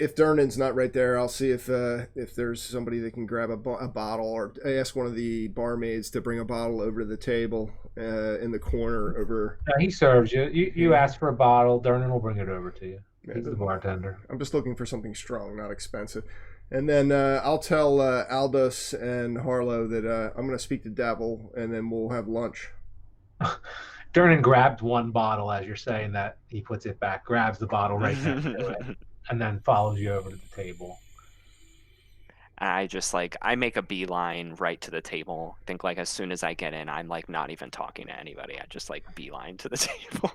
if Durnan's not right there, I'll see if there's somebody that can grab a bottle, or ask one of the barmaids to bring a bottle over to the table in the corner over. He serves you. You ask for a bottle. Durnan will bring it over to you. He's the bartender. I'm just looking for something strong, not expensive. And then I'll tell Aldous and Harlow that I'm going to speak to Davil, and then we'll have lunch. Durnan grabbed one bottle as you're saying that. He puts it back, grabs the bottle right next to it, and then follows you over to the table. I just I make a beeline right to the table. I think as soon as I get in, I'm not even talking to anybody. I just beeline to the table.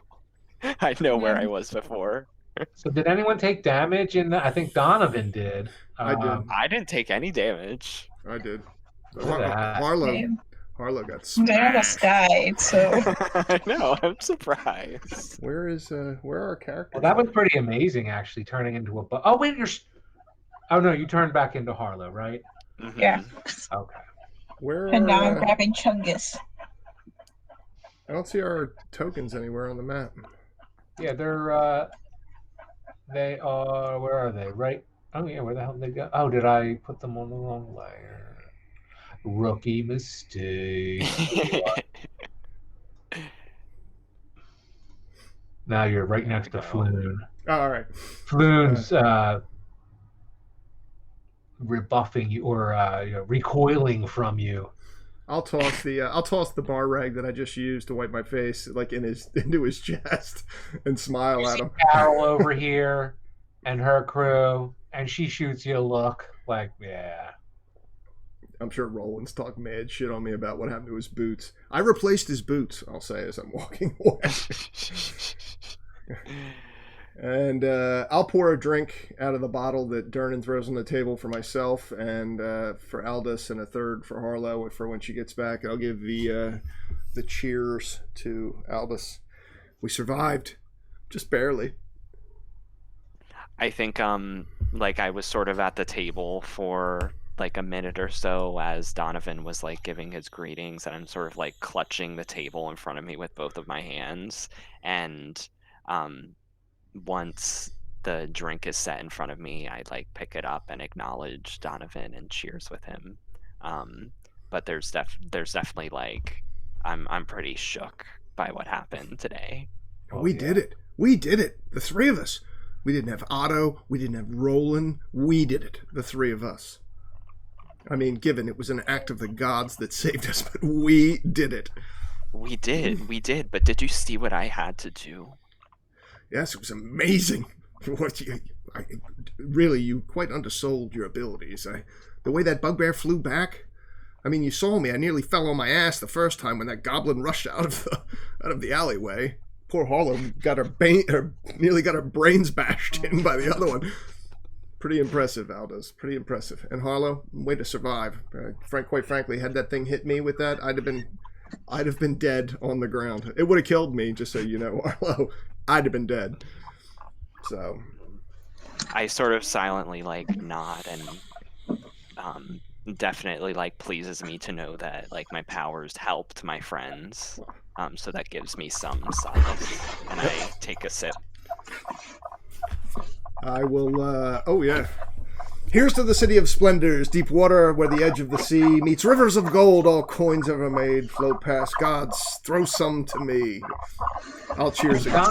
I know where I was before. So did anyone take damage in that? I think Donovan did. I did. I didn't take any damage. I did. Harlow got smashed. They almost died, so. I know, I'm surprised. Where are our characters? Well, that was pretty amazing, actually, turning into a... Oh, wait, Oh, no, you turned back into Harlow, right? Mm-hmm. Yeah. Okay. And now I'm grabbing Chungus. I don't see our tokens anywhere on the map. Yeah, they are... Where are they? Right? Oh, yeah, where the hell did they go? Oh, did I put them on the wrong layer? Rookie mistake. Now you're right There next we to go. Floon. All right. Floon's rebuffing you or recoiling from you. I'll toss the bar rag that I just used to wipe my face like into his chest and smile You at see him. Carol over here and her crew, and she shoots you a look like, yeah. I'm sure Roland's talking mad shit on me about what happened to his boots. I replaced his boots, I'll say, as I'm walking away. And I'll pour a drink out of the bottle that Dernan throws on the table for myself and for Aldous, and a third for Harlow for when she gets back. And I'll give the cheers to Aldous. We survived, just barely. I think like I was sort of at the table for like a minute or so as Donovan was like giving his greetings, and I'm sort of like clutching the table in front of me with both of my hands, and once the drink is set in front of me, I like pick it up and acknowledge Donovan and cheers with him. But there's definitely like I'm pretty shook by what happened today. We did it. We did it. The three of us. We didn't have Otto. We didn't have Roland. We did it. The three of us. I mean, given it was an act of the gods that saved us, but we did it. We did. But did you see what I had to do? Yes, it was amazing. Really, you quite undersold your abilities. The way that bugbear flew back. I mean, you saw me. I nearly fell on my ass the first time when that goblin rushed out of the alleyway. Poor Harlow nearly got her brains bashed in by the other one. Pretty impressive, Aldous. Pretty impressive. And Harlow, way to survive. Quite frankly, had that thing hit me with that, I'd have been dead on the ground. It would have killed me, just so you know, Harlow. I'd have been dead. So I sort of silently like nod, and definitely like pleases me to know that like my powers helped my friends. So that gives me some solace, and I take a sip. I will. Oh yeah. Here's to the city of splendors, deep water where the edge of the sea meets rivers of gold. All coins ever made flow past. Gods, throw some to me. I'll cheers again.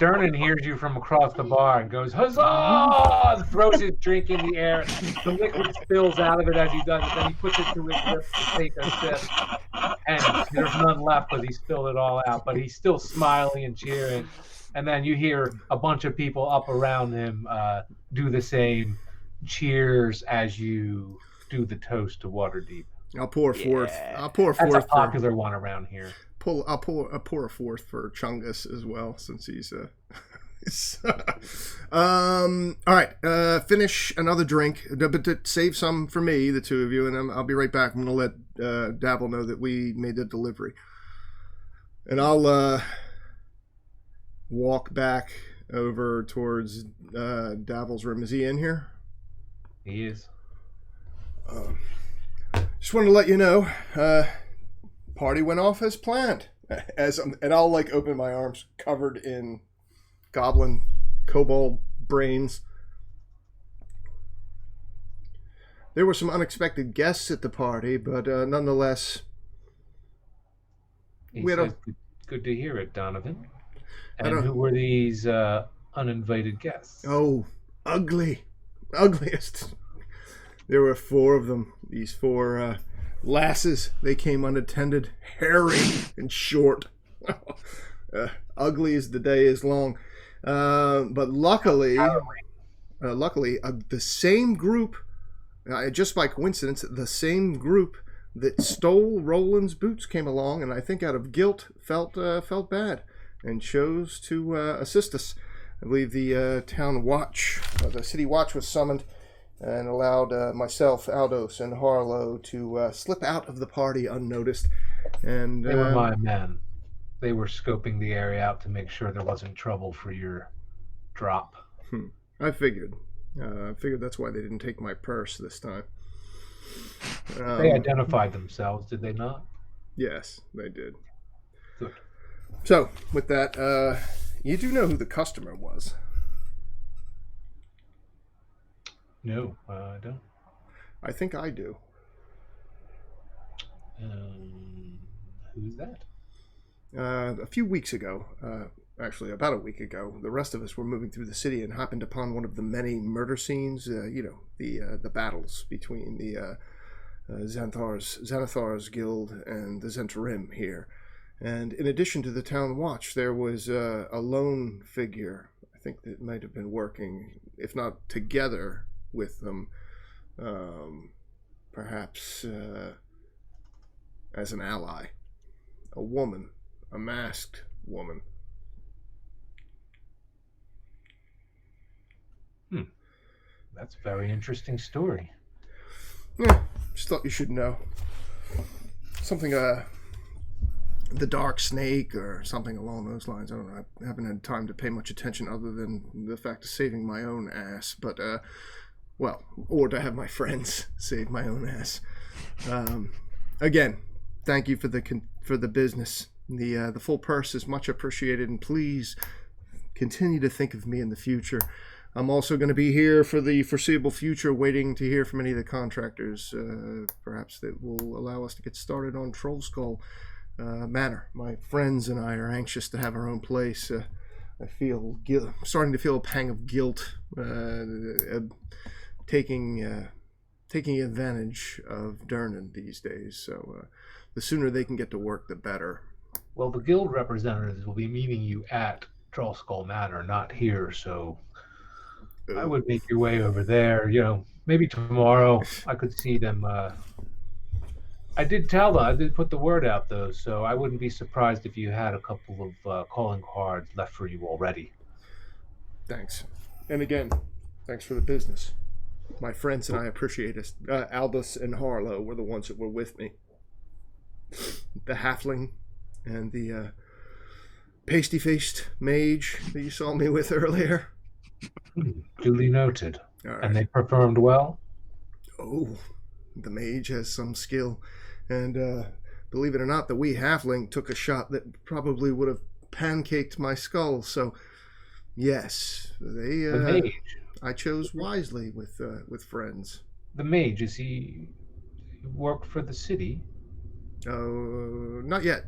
Dernan hears you from across the bar and goes, huzzah! And throws his drink in the air. The liquid spills out of it as he does it. Then he puts it to his lips to take a sip. And there's none left because he spilled it all out. But he's still smiling and cheering. And then you hear a bunch of people up around him do the same cheers as you do the toast to Waterdeep. I'll pour forth. That's a popular one around here. I'll pour a fourth for Chungus as well, since he's all right. Finish another drink, but save some for me, the two of you, and I'll be right back. I'm gonna let Davil know that we made the delivery, and I'll walk back over towards Davil's room. Is he in here? He is. Just wanted to let you know, party went off as planned. And I'll like open my arms covered in goblin kobold brains. There were some unexpected guests at the party, but nonetheless, Good to hear it, Donovan. And who were these uninvited guests? Oh, ugliest. There were 4 of them. These 4 lasses. They came unattended, hairy and short. Ugly as the day is long. But luckily, the same group, just by coincidence, the same group that stole Roland's boots came along, and I think out of guilt felt bad and chose to assist us. I believe the town watch, the city watch, was summoned and allowed myself, Aldous, and Harlow to slip out of the party unnoticed. And they were my men. They were scoping the area out to make sure there wasn't trouble for your drop. I figured. That's why they didn't take my purse this time. They identified themselves, did they not? Yes, they did. Good. So, with that, you do know who the customer was. No, I don't. I think I do. Who's that? A few weeks ago, actually about a week ago, the rest of us were moving through the city and happened upon one of the many murder scenes. The battles between the Xanathar's guild and the Zentarim here. And in addition to the town watch, there was a lone figure. I think that might have been working, if not together with them, perhaps as an ally. A woman, a masked woman. That's a very interesting story. Yeah, just thought you should know. Something, the Dark Snake or something along those lines. I don't know. I haven't had time to pay much attention other than the fact of saving my own ass. But, or to have my friends save my own ass. Again, thank you for the business. The full purse is much appreciated, and please continue to think of me in the future. I'm also going to be here for the foreseeable future, waiting to hear from any of the contractors, perhaps that will allow us to get started on Troll Skull Manor. My friends and I are anxious to have our own place. I feel starting to feel a pang of guilt, taking advantage of Durnan these days. So the sooner they can get to work, the better. Well, the guild representatives will be meeting you at Troll Skull Manor, not here, so I would make your way over there. Maybe tomorrow I could see them. I did tell them, I did put the word out, though, so I wouldn't be surprised if you had a couple of calling cards left for you already. Thanks. And again, thanks for the business. My friends and I appreciate it. Albus and Harlow were the ones that were with me. The halfling and the pasty-faced mage that you saw me with earlier. Duly noted. All right. And they performed well? Oh, the mage has some skill. And believe it or not, the wee halfling took a shot that probably would have pancaked my skull. So, yes, The mage. I chose wisely with friends. The mage, is he work for the city? Not yet.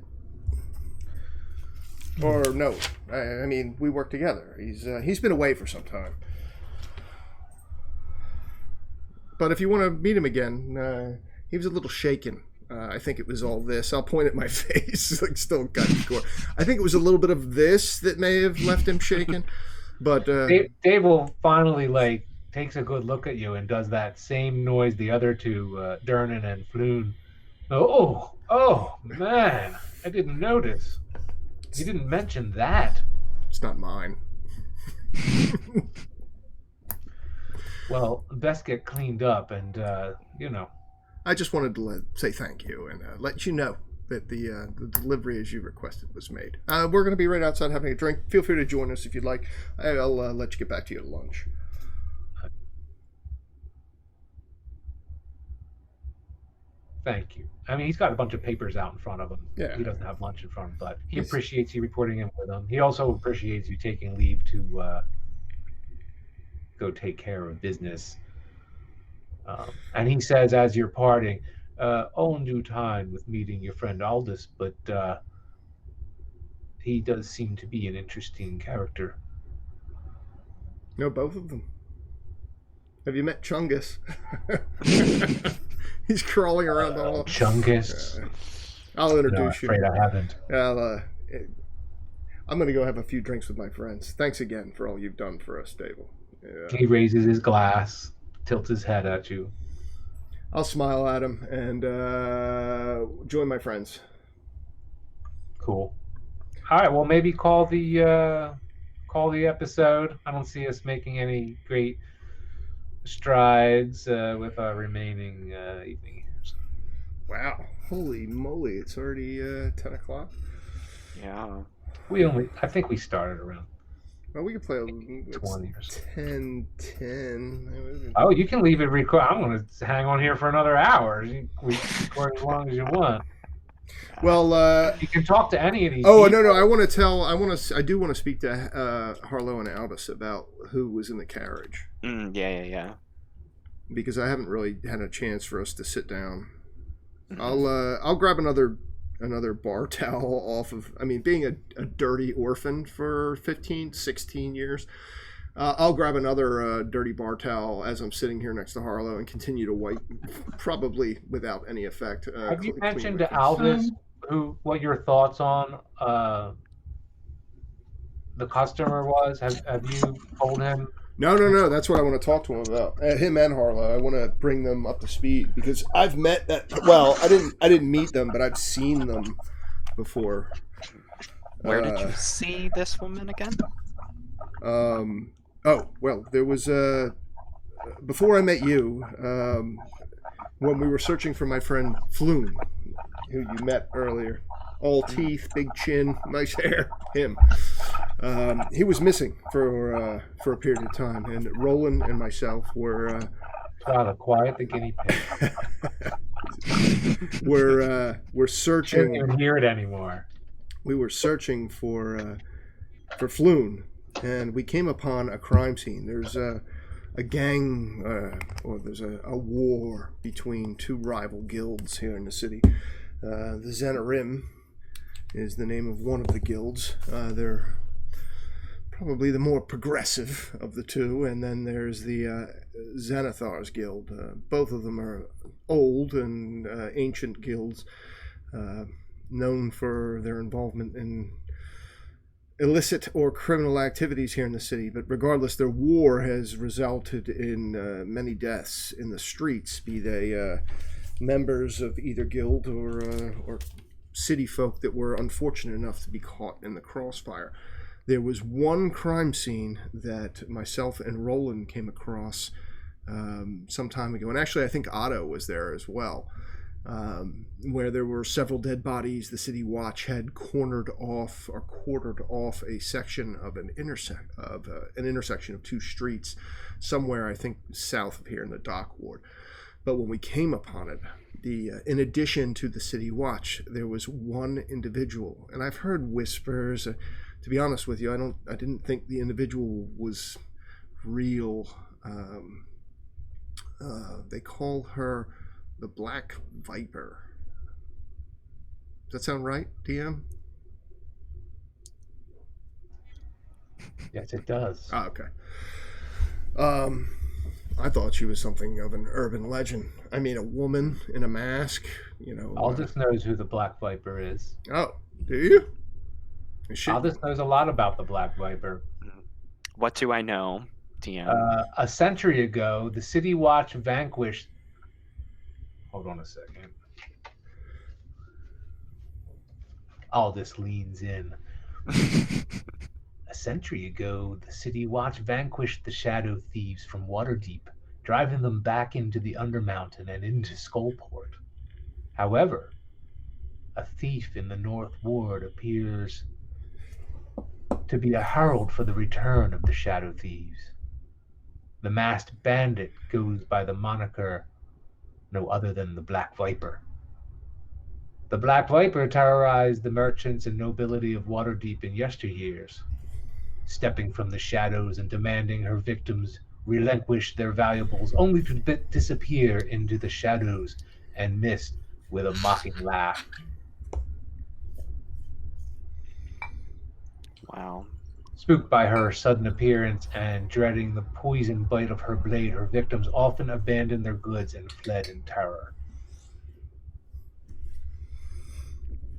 Or no, I mean we work together. He's been away for some time. But if you want to meet him again, he was a little shaken. I think it was all this. I'll point at my face, like still got gore. I think it was a little bit of this that may have left him shaken. But Dave will finally takes a good look at you and does that same noise the other two, Durnan and Floon. Oh man, I didn't notice. You didn't mention that. It's not mine. Well, best get cleaned up and, I just wanted to say thank you and let you know that the delivery as you requested was made. We're going to be right outside having a drink. Feel free to join us if you'd like. I'll let you get back to your lunch. Thank you. I mean, he's got a bunch of papers out in front of him. Yeah. He doesn't have lunch in front of him, but he appreciates you reporting in with him. He also appreciates you taking leave to go take care of business. And he says, as you're parting, all in due time with meeting your friend Aldous, but he does seem to be an interesting character. No, both of them. Have you met Chungus? He's crawling around the hall. Chungus? I'll introduce you. I'm afraid I haven't. I'm going to go have a few drinks with my friends. Thanks again for all you've done for us, Dable. Yeah. He raises his glass, tilts his head at you. I'll smile at him and join my friends. Cool. All right, well, maybe call the episode. I don't see us making any great strides with our remaining evening here. Wow, holy moly, it's already 10 o'clock. Yeah, I think we started around, well, we can play 20 or so. 10. Oh, you can leave it record. I'm going to hang on here for another hour. We record as long as you want. Well, you can talk to any of these people. No, I do want to speak to Harlow and Aldous about who was in the carriage. Yeah. Because I haven't really had a chance for us to sit down. Mm-hmm. I'll grab another another bar towel off of, I mean, being a dirty orphan for 15, 16 years, I'll grab another dirty bar towel as I'm sitting here next to Harlow and continue to wipe, probably without any effect. Have you clean mentioned my to face. Alvis what your thoughts on the customer was? Have you told him? No. That's what I want to talk to him about. Him and Harlow. I want to bring them up to speed because I've met that. Well, I didn't meet them, but I've seen them before. Where did you see this woman again? Oh well, there was before I met you. When we were searching for my friend Floon, who you met earlier. All teeth, big chin, nice hair. Him. He was missing for a period of time, and Roland and myself were Try to quiet the guinea pig. we're searching. Can't even hear it anymore. We were searching for Floon, and we came upon a crime scene. There's a gang, or there's a war between two rival guilds here in the city. The Zenarim is the name of one of the guilds. They're probably the more progressive of the two, and then there's the Xanathar's guild. Both of them are old and ancient guilds, known for their involvement in illicit or criminal activities here in the city. But regardless, their war has resulted in many deaths in the streets, be they members of either guild or city folk that were unfortunate enough to be caught in the crossfire. There was one crime scene that myself and Roland came across some time ago, and actually I think Otto was there as well, where there were several dead bodies. The city watch had quartered off a section of an intersection of two streets, somewhere I think south of here in the dock ward. But when we came upon it, in addition to the city watch, there was one individual, and I've heard whispers. To be honest with you, I didn't think the individual was real. They call her the Black Viper. Does that sound right, DM? Yes, it does. Ah, okay. I thought she was something of an urban legend. I mean, a woman in a mask, you know. Aldous knows who the Black Viper is. Oh, do you? Is she? Aldous knows a lot about the Black Viper. What do I know, DM? A century ago, the City Watch vanquished... Hold on a second. Aldous leans in. A century ago, the City Watch vanquished the Shadow Thieves from Waterdeep, driving them back into the Undermountain and into Skullport. However, a thief in the North Ward appears to be a herald for the return of the Shadow Thieves. The masked bandit goes by the moniker no other than the Black Viper. The Black Viper terrorized the merchants and nobility of Waterdeep in yesteryears, stepping from the shadows and demanding her victims relinquish their valuables, only to disappear into the shadows and mist with a mocking laugh. Wow. Spooked by her sudden appearance and dreading the poison bite of her blade, her victims often abandoned their goods and fled in terror.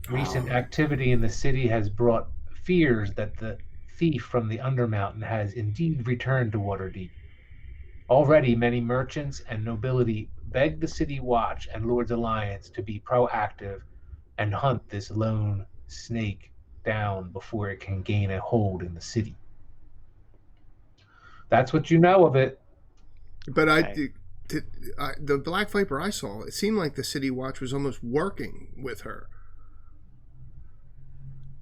Recent activity in the city has brought fears that the thief from the Undermountain has indeed returned to Waterdeep. Already, many merchants and nobility beg the City Watch and Lord's Alliance to be proactive and hunt this lone snake down before it can gain a hold in the city. That's what you know of it. But the Black Viper I saw, it seemed like the City Watch was almost working with her.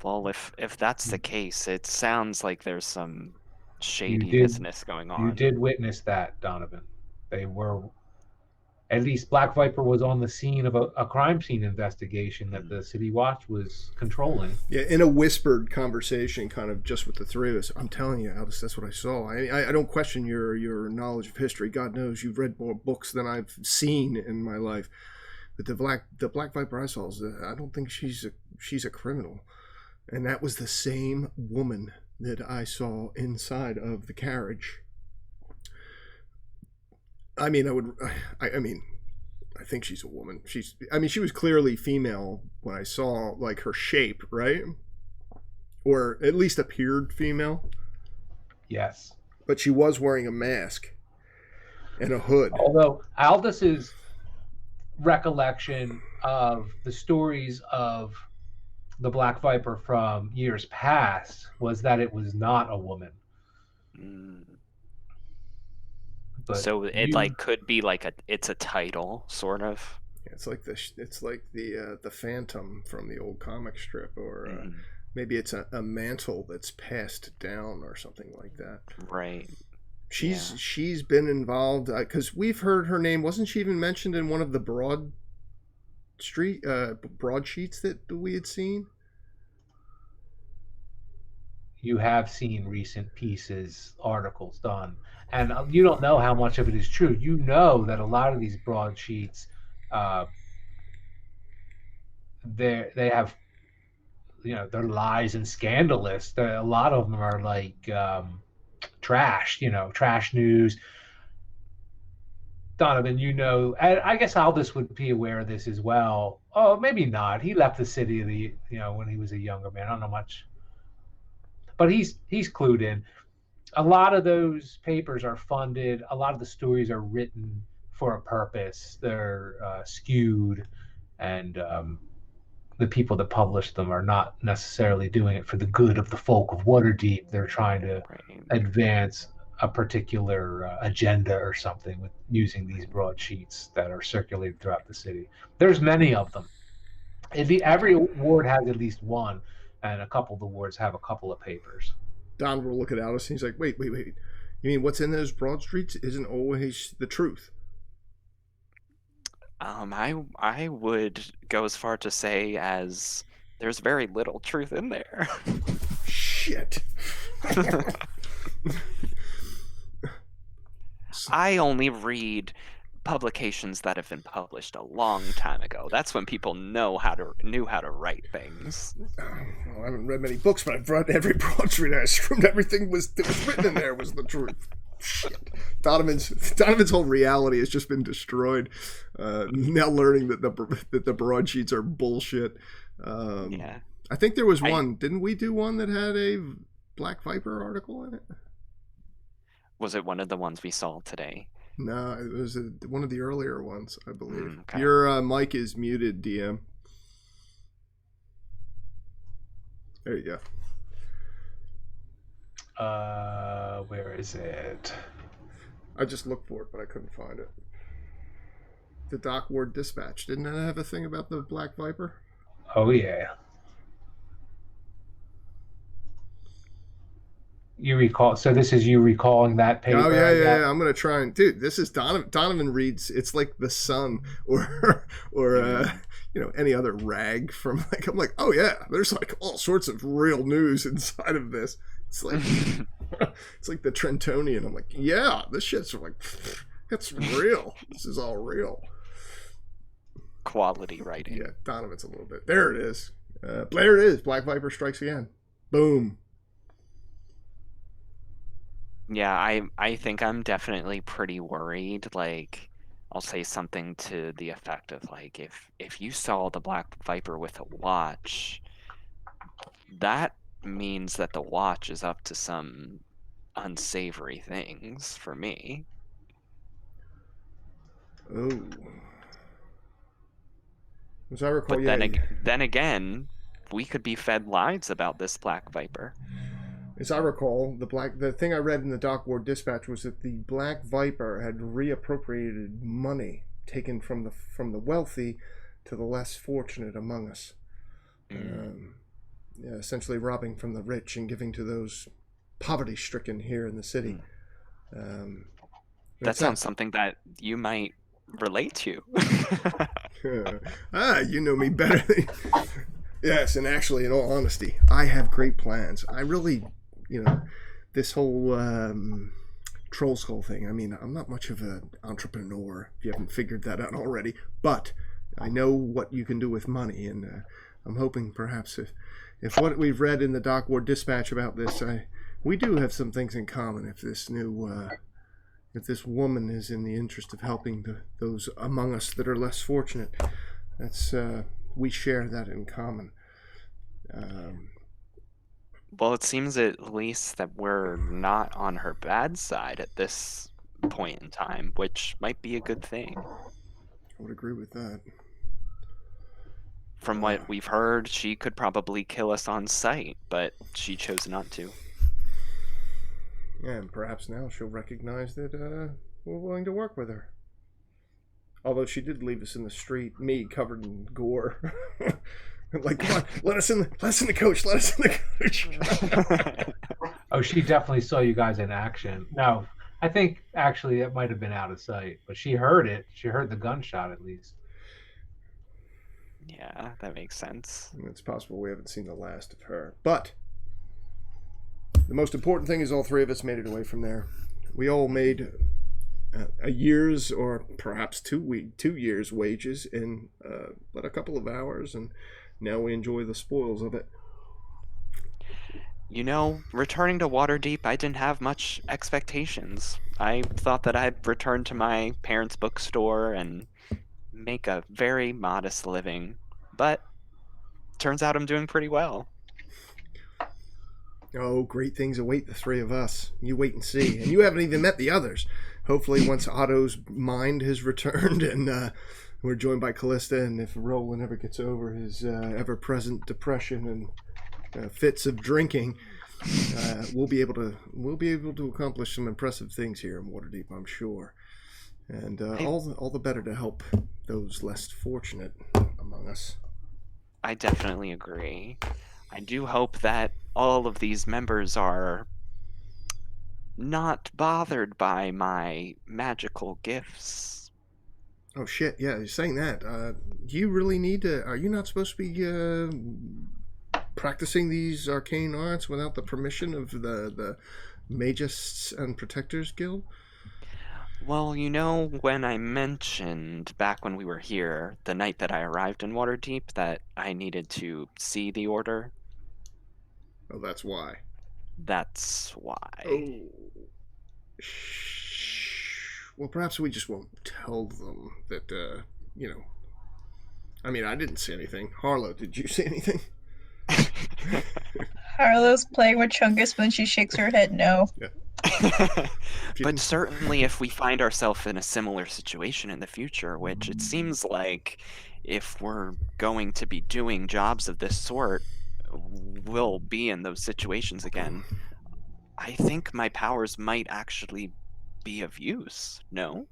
Well, if that's the case, it sounds like there's some shady business going on. You did witness that, Donovan. They were, at least Black Viper was on the scene of a crime scene investigation that the City Watch was controlling. Yeah, in a whispered conversation, kind of just with the three of us. I'm telling you, Alice, that's what I saw. I don't question your knowledge of history. God knows you've read more books than I've seen in my life. But the Black Viper I saw, I don't think she's a criminal, and that was the same woman that I saw inside of the carriage. I mean, I think she's a woman. She was clearly female when I saw like her shape, right? Or at least appeared female. Yes. But she was wearing a mask and a hood. Although Aldis's recollection of the stories of the Black Viper from years past was that it was not a woman. But so it like could be like it's a title, sort of. Yeah, it's like the Phantom from the old comic strip, or maybe it's a mantle that's passed down or something like that. Right. She's been involved because we've heard her name. Wasn't she even mentioned in one of the broadsheets that we had seen? You have seen recent pieces, articles done, and you don't know how much of it is true. You know that a lot of these broadsheets, they have, they're lies and scandalous. A lot of them are like trash, trash news. Donovan, I guess Aldous would be aware of this as well. Oh, maybe not. He left the city when he was a younger man. I don't know much, but he's clued in. A lot of those papers are funded. A lot of the stories are written for a purpose. They're skewed, and the people that publish them are not necessarily doing it for the good of the folk of Waterdeep. They're trying to advance a particular agenda or something with using these broadsheets that are circulated throughout the city. There's many of them. Every ward has at least one, and a couple of the wards have a couple of papers. Don will look at Alice and he's like, wait. You mean what's in those broadsheets isn't always the truth? I would go as far to say as there's very little truth in there. Shit. I only read publications that have been published a long time ago. That's when people knew how to write things. Well, I haven't read many books, but I've read every broadsheet. I assumed everything that was written in there was the truth. Shit. Donovan's whole reality has just been destroyed. Now learning that the broadsheets are bullshit. Yeah. I think there was one. Didn't we do one that had a Black Viper article in it? Was it one of the ones we saw today? No, it was one of the earlier ones, I believe. Okay. Your mic is muted, DM. There you go. Where is it? I just looked for it, but I couldn't find it. The Dock Ward Dispatch. Didn't it have a thing about the Black Viper? Oh, yeah. You recall? So this is you recalling that paper? Oh yeah. I'm gonna try and this is Donovan reads. It's like The Sun or any other rag from like. I'm like, oh yeah, there's like all sorts of real news inside of this. It's like it's like the Trentonian. I'm like, yeah, this shit's like it's real. This is all real. Quality writing. Yeah, Donovan's a little bit. There it is. There it is. Black Viper strikes again. Boom. Yeah, I think I'm definitely pretty worried. Like, I'll say something to the effect of like, if you saw the Black Viper with a watch, that means that the watch is up to some unsavory things for me. Oh. As I recall, but then again, we could be fed lies about this Black Viper. As I recall, the thing I read in the Dock Ward Dispatch was that the Black Viper had reappropriated money taken from the wealthy to the less fortunate among us. Essentially robbing from the rich and giving to those poverty-stricken here in the city. That sounds something that you might relate to. You know me better. Yes, and actually, in all honesty, I have great plans. I really, this whole Troll Skull thing. I mean, I'm not much of an entrepreneur, if you haven't figured that out already. But I know what you can do with money, and I'm hoping perhaps if what we've read in the Dock Ward Dispatch about this, we do have some things in common. If this if this woman is in the interest of helping those among us that are less fortunate, we share that in common. Well, it seems at least that we're not on her bad side at this point in time, which might be a good thing. I would agree with that. From what we've heard, she could probably kill us on sight, but she chose not to. And perhaps now she'll recognize that we're willing to work with her. Although she did leave us in the street, me covered in gore. Like, come on, let us in the coach, let us in the coach. Oh, she definitely saw you guys in action. No, I think actually it might have been out of sight, but she heard it. She heard the gunshot at least. Yeah, that makes sense. And it's possible we haven't seen the last of her. But the most important thing is all three of us made it away from there. We all made a year's or perhaps 2 years' wages in but a couple of hours, and now we enjoy the spoils of it. You know, returning to Waterdeep, I didn't have much expectations. I thought that I'd return to my parents' bookstore and make a very modest living, but turns out I'm doing pretty well. Oh, great things await the three of us. You wait and see. And you haven't even met the others. Hopefully once Otto's mind has returned and we're joined by Callista, and if Roland ever gets over his ever-present depression and fits of drinking, we'll be able to accomplish some impressive things here in Waterdeep, I'm sure. And all the better to help those less fortunate among us. I definitely agree. I do hope that all of these members are not bothered by my magical gifts. Oh shit, yeah, you're saying that. Do you really need to... Are you not supposed to be practicing these arcane arts without the permission of the Magists and Protectors Guild? Well, you know, when I mentioned back when we were here, the night that I arrived in Waterdeep, that I needed to see the order? Oh, that's why. That's why. Oh. Well, perhaps we just won't tell them that, I mean, I didn't see anything. Harlow, did you see anything? Harlow's playing with Chungus when she shakes her head no. Yeah. But certainly if we find ourselves in a similar situation in the future, which it seems like if we're going to be doing jobs of this sort, we'll be in those situations again. I think my powers might actually be of use, no?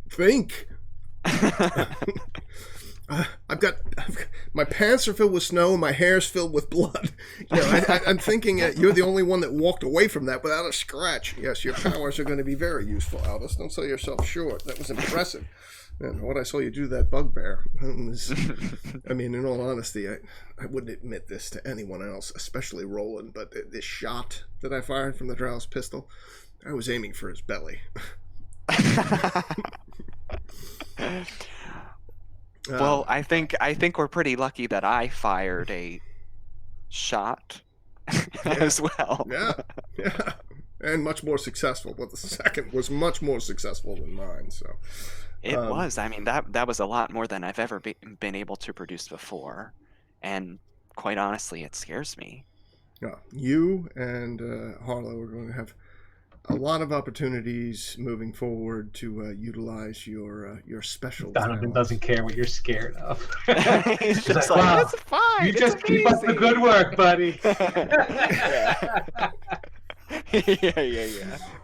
Think. My pants are filled with snow and my hair's filled with blood. I'm thinking you're the only one that walked away from that without a scratch. Yes, your powers are going to be very useful, Albus. Don't sell yourself short. That was impressive. And what I saw you do to that bugbear was, I mean, in all honesty, I wouldn't admit this to anyone else, especially Roland, but this shot that I fired from the Drow's pistol, I was aiming for his belly. Well, I think we're pretty lucky that I fired a shot as well. Yeah, and much more successful. But the second was much more successful than mine. So it was. I mean, that was a lot more than I've ever been able to produce before, and quite honestly, it scares me. Yeah, you and Harlow are going to have a lot of opportunities moving forward to utilize your special Donovan talents. doesn't care what you're scared of. He's just like, like, wow, it's fine. You just keep up the good work, buddy. Yeah.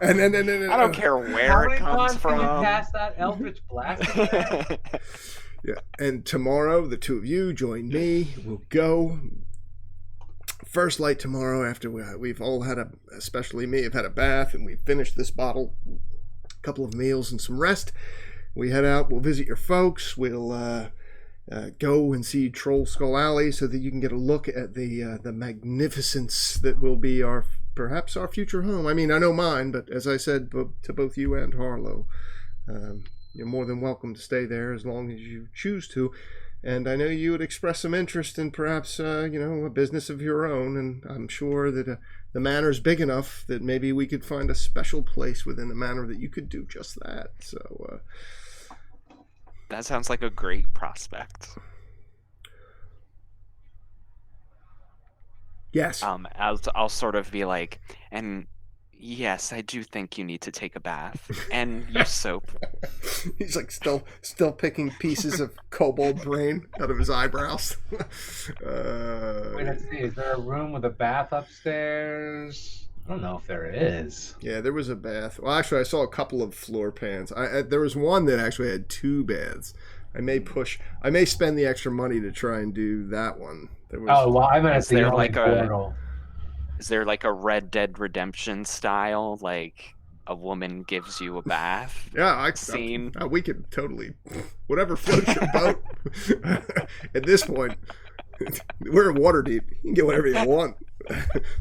And I don't care where it comes from. How many times can you pass that Eldritch Blast again? Yeah, and tomorrow the two of you join me. We'll go. First light tomorrow after we've all had especially me, have had a bath and we've finished this bottle, a couple of meals and some rest. We head out, we'll visit your folks, we'll go and see Troll Skull Alley so that you can get a look at the magnificence that will be perhaps our future home. I mean, I know mine, but as I said to both you and Harlow, you're more than welcome to stay there as long as you choose to. And I know you would express some interest in perhaps, a business of your own. And I'm sure that the manor's big enough that maybe we could find a special place within the manor that you could do just that. So that sounds like a great prospect. Yes. I'll sort of be like, and yes, I do think you need to take a bath and use soap. He's like still picking pieces of kobold brain out of his eyebrows. Wait, let's see. Is there a room with a bath upstairs? I don't know if there is. Yeah, there was a bath. Well, actually, I saw a couple of floor pans. There was one that actually had 2 baths. I may spend the extra money to try and do that one. I meant it's there the like portal. Is there like a Red Dead Redemption style, like a woman gives you a bath? Yeah, scene. We could totally whatever floats your boat. At this point, we're in Waterdeep. You can get whatever you want.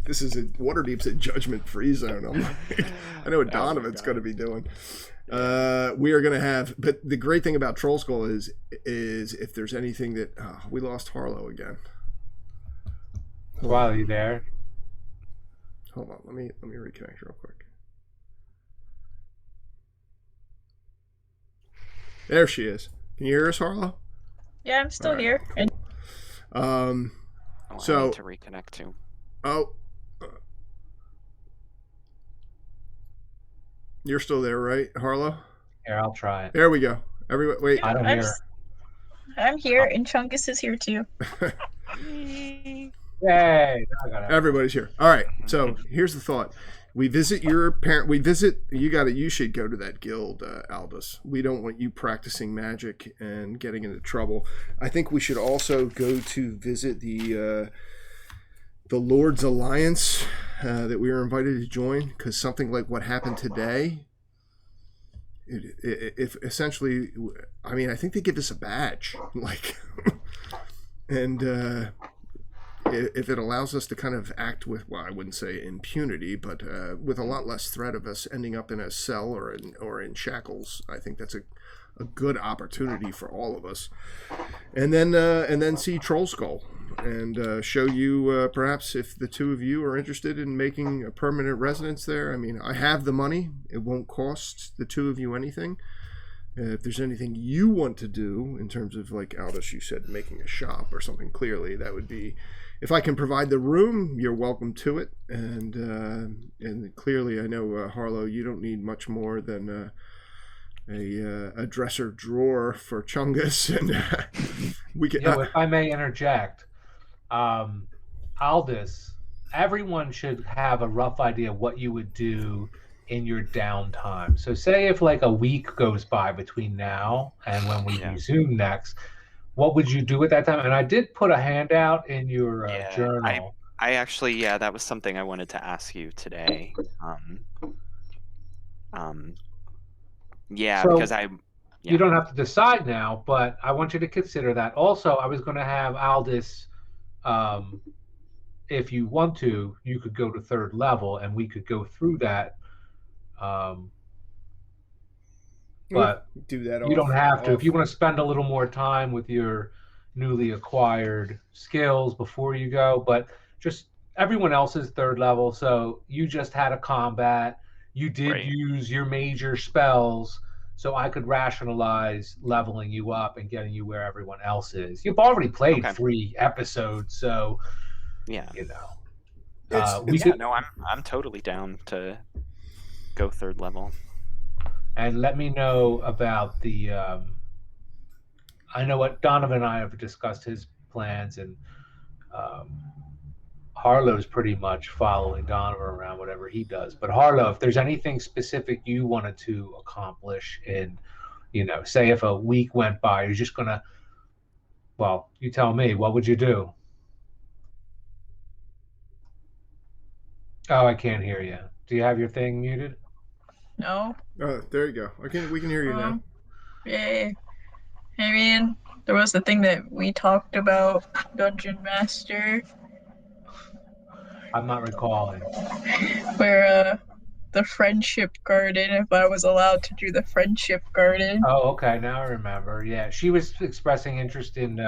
Waterdeep's a judgment-free zone. I know what Donovan's going to be doing. We are going to have, but the great thing about Troll Skull is if there's anything that we lost Harlow again. While you there? Hold on, let me reconnect real quick. There she is. Can you hear us, Harlow? Yeah, I'm still here. And I So need to reconnect too. You're still there, right, Harlow? Here, I'll try it. There we go. Everybody, wait. I don't hear. I'm here, and Chungus is here too. Yay! I got it. Everybody's here. All right. So here's the thought: we visit your parent. You should go to that guild, Aldous. We don't want you practicing magic and getting into trouble. I think we should also go to visit the Lord's Alliance that we were invited to join, because something like what happened today. If essentially, I mean, I think they give us a badge, like, and. If it allows us to kind of act with, well, I wouldn't say impunity, but with a lot less threat of us ending up in a cell or in shackles, I think that's a good opportunity for all of us. And then see Troll Skull and show you perhaps if the two of you are interested in making a permanent residence there. I mean, I have the money; it won't cost the two of you anything. If there's anything you want to do in terms of, like Aldous, you said, making a shop or something, clearly that would be, if I can provide the room, you're welcome to it. And clearly, I know, Harlow, you don't need much more than a dresser drawer for Chungus, and we can. If I may interject, Aldous, everyone should have a rough idea of what you would do in your downtime. So say if like a week goes by between now and when we resume next, what would you do at that time? And I did put a handout in your journal. I actually, that was something I wanted to ask you today. Because you don't have to decide now, but I want you to consider that. Also, I was going to have Aldous, if you want to, you could go to 3rd level and we could go through that. But do that. You don't have to. If you want to spend a little more time with your newly acquired skills before you go, but just everyone else is 3rd level, so you just had a combat. You did use your major spells, so I could rationalize leveling you up and getting you where everyone else is. You've already played 3 episodes, so yeah, you know. I'm totally down to go 3rd level. And let me know about the. I know what Donovan and I have discussed his plans, and Harlow's pretty much following Donovan around whatever he does. But Harlow, if there's anything specific you wanted to accomplish in, say if a week went by, you're just gonna. Well, you tell me. What would you do? Oh, I can't hear you. Do you have your thing muted? No. Oh, there you go. We can hear you now. Yay. I mean, there was the thing that we talked about, Dungeon Master. I'm not recalling. Where the friendship garden if I was allowed to do the friendship garden. Oh, okay. Now I remember. Yeah, she was expressing interest in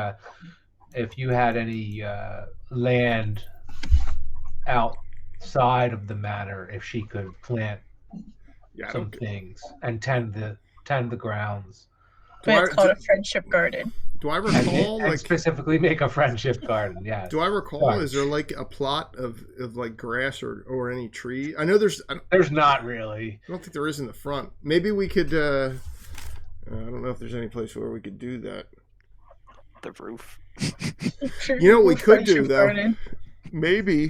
if you had any land outside of the manor, if she could plant Yeah, I some don't. things and tend the grounds, Do But I it's called a friendship garden. do I and, recall and like? specifically make a friendship garden. Yes. Do I recall? Sorry. Is there like a plot of like grass or any tree? I know there's. There's not really. I don't think there is in the front. Maybe we could. I don't know if there's any place where we could do that. The roof. You know what we could do Friendship though? garden. Maybe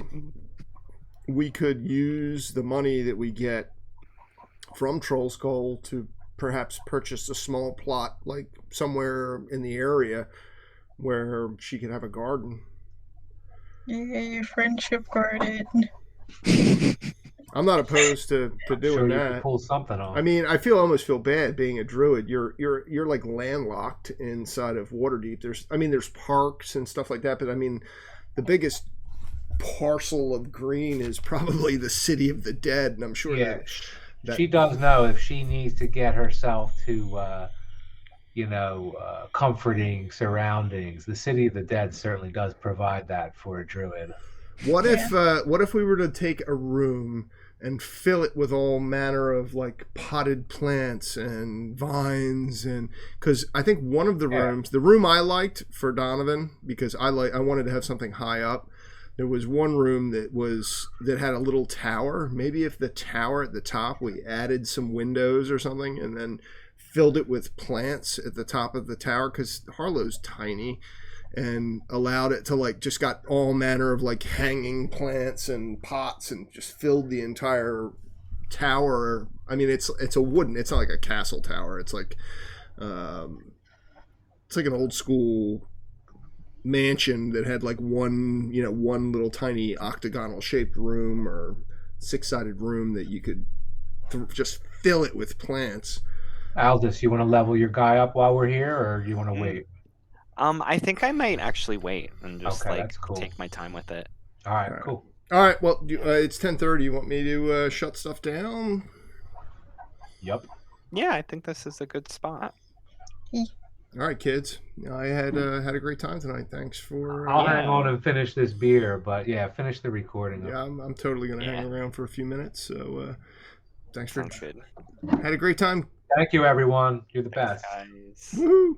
we could use the money that we get from Troll Skull to perhaps purchase a small plot, like somewhere in the area where she could have a garden. Yay, friendship garden. I'm not opposed to Sure, doing you could that. pull something off. I mean, I almost feel bad being a druid. You're like landlocked inside of Waterdeep. There's parks and stuff like that, but I mean, the biggest parcel of green is probably the city of the dead, and I'm sure yeah, that she does know if she needs to get herself to, comforting surroundings. The city of the dead certainly does provide that for a druid. What if we were to take a room and fill it with all manner of like potted plants and vines, and because I think one of the rooms, the room I liked for Donovan, because I wanted to have something high up. There was one room that had a little tower. Maybe if the tower at the top, we added some windows or something, and then filled it with plants at the top of the tower, because Harlow's tiny, and allowed it to like just got all manner of like hanging plants and pots and just filled the entire tower. I mean, it's a wooden. It's not like a castle tower. It's like an old school mansion that had like one little tiny octagonal shaped room or 6-sided room that you could just fill it with plants. Aldous, you want to level your guy up while we're here, or do you want to wait? I think I might actually wait and just Okay, like that's cool. take my time with it. All right, cool. All right, well, it's 10:30. You want me to shut stuff down? Yep. Yeah, I think this is a good spot. All right, kids. I had a great time tonight. Thanks for. I'll hang on and finish this beer, but yeah, finish the recording. Yeah, I'm totally gonna hang around for a few minutes. So thanks for. Sounds good. Had a great time. Thank you, everyone. You're the best. Guys. Woohoo!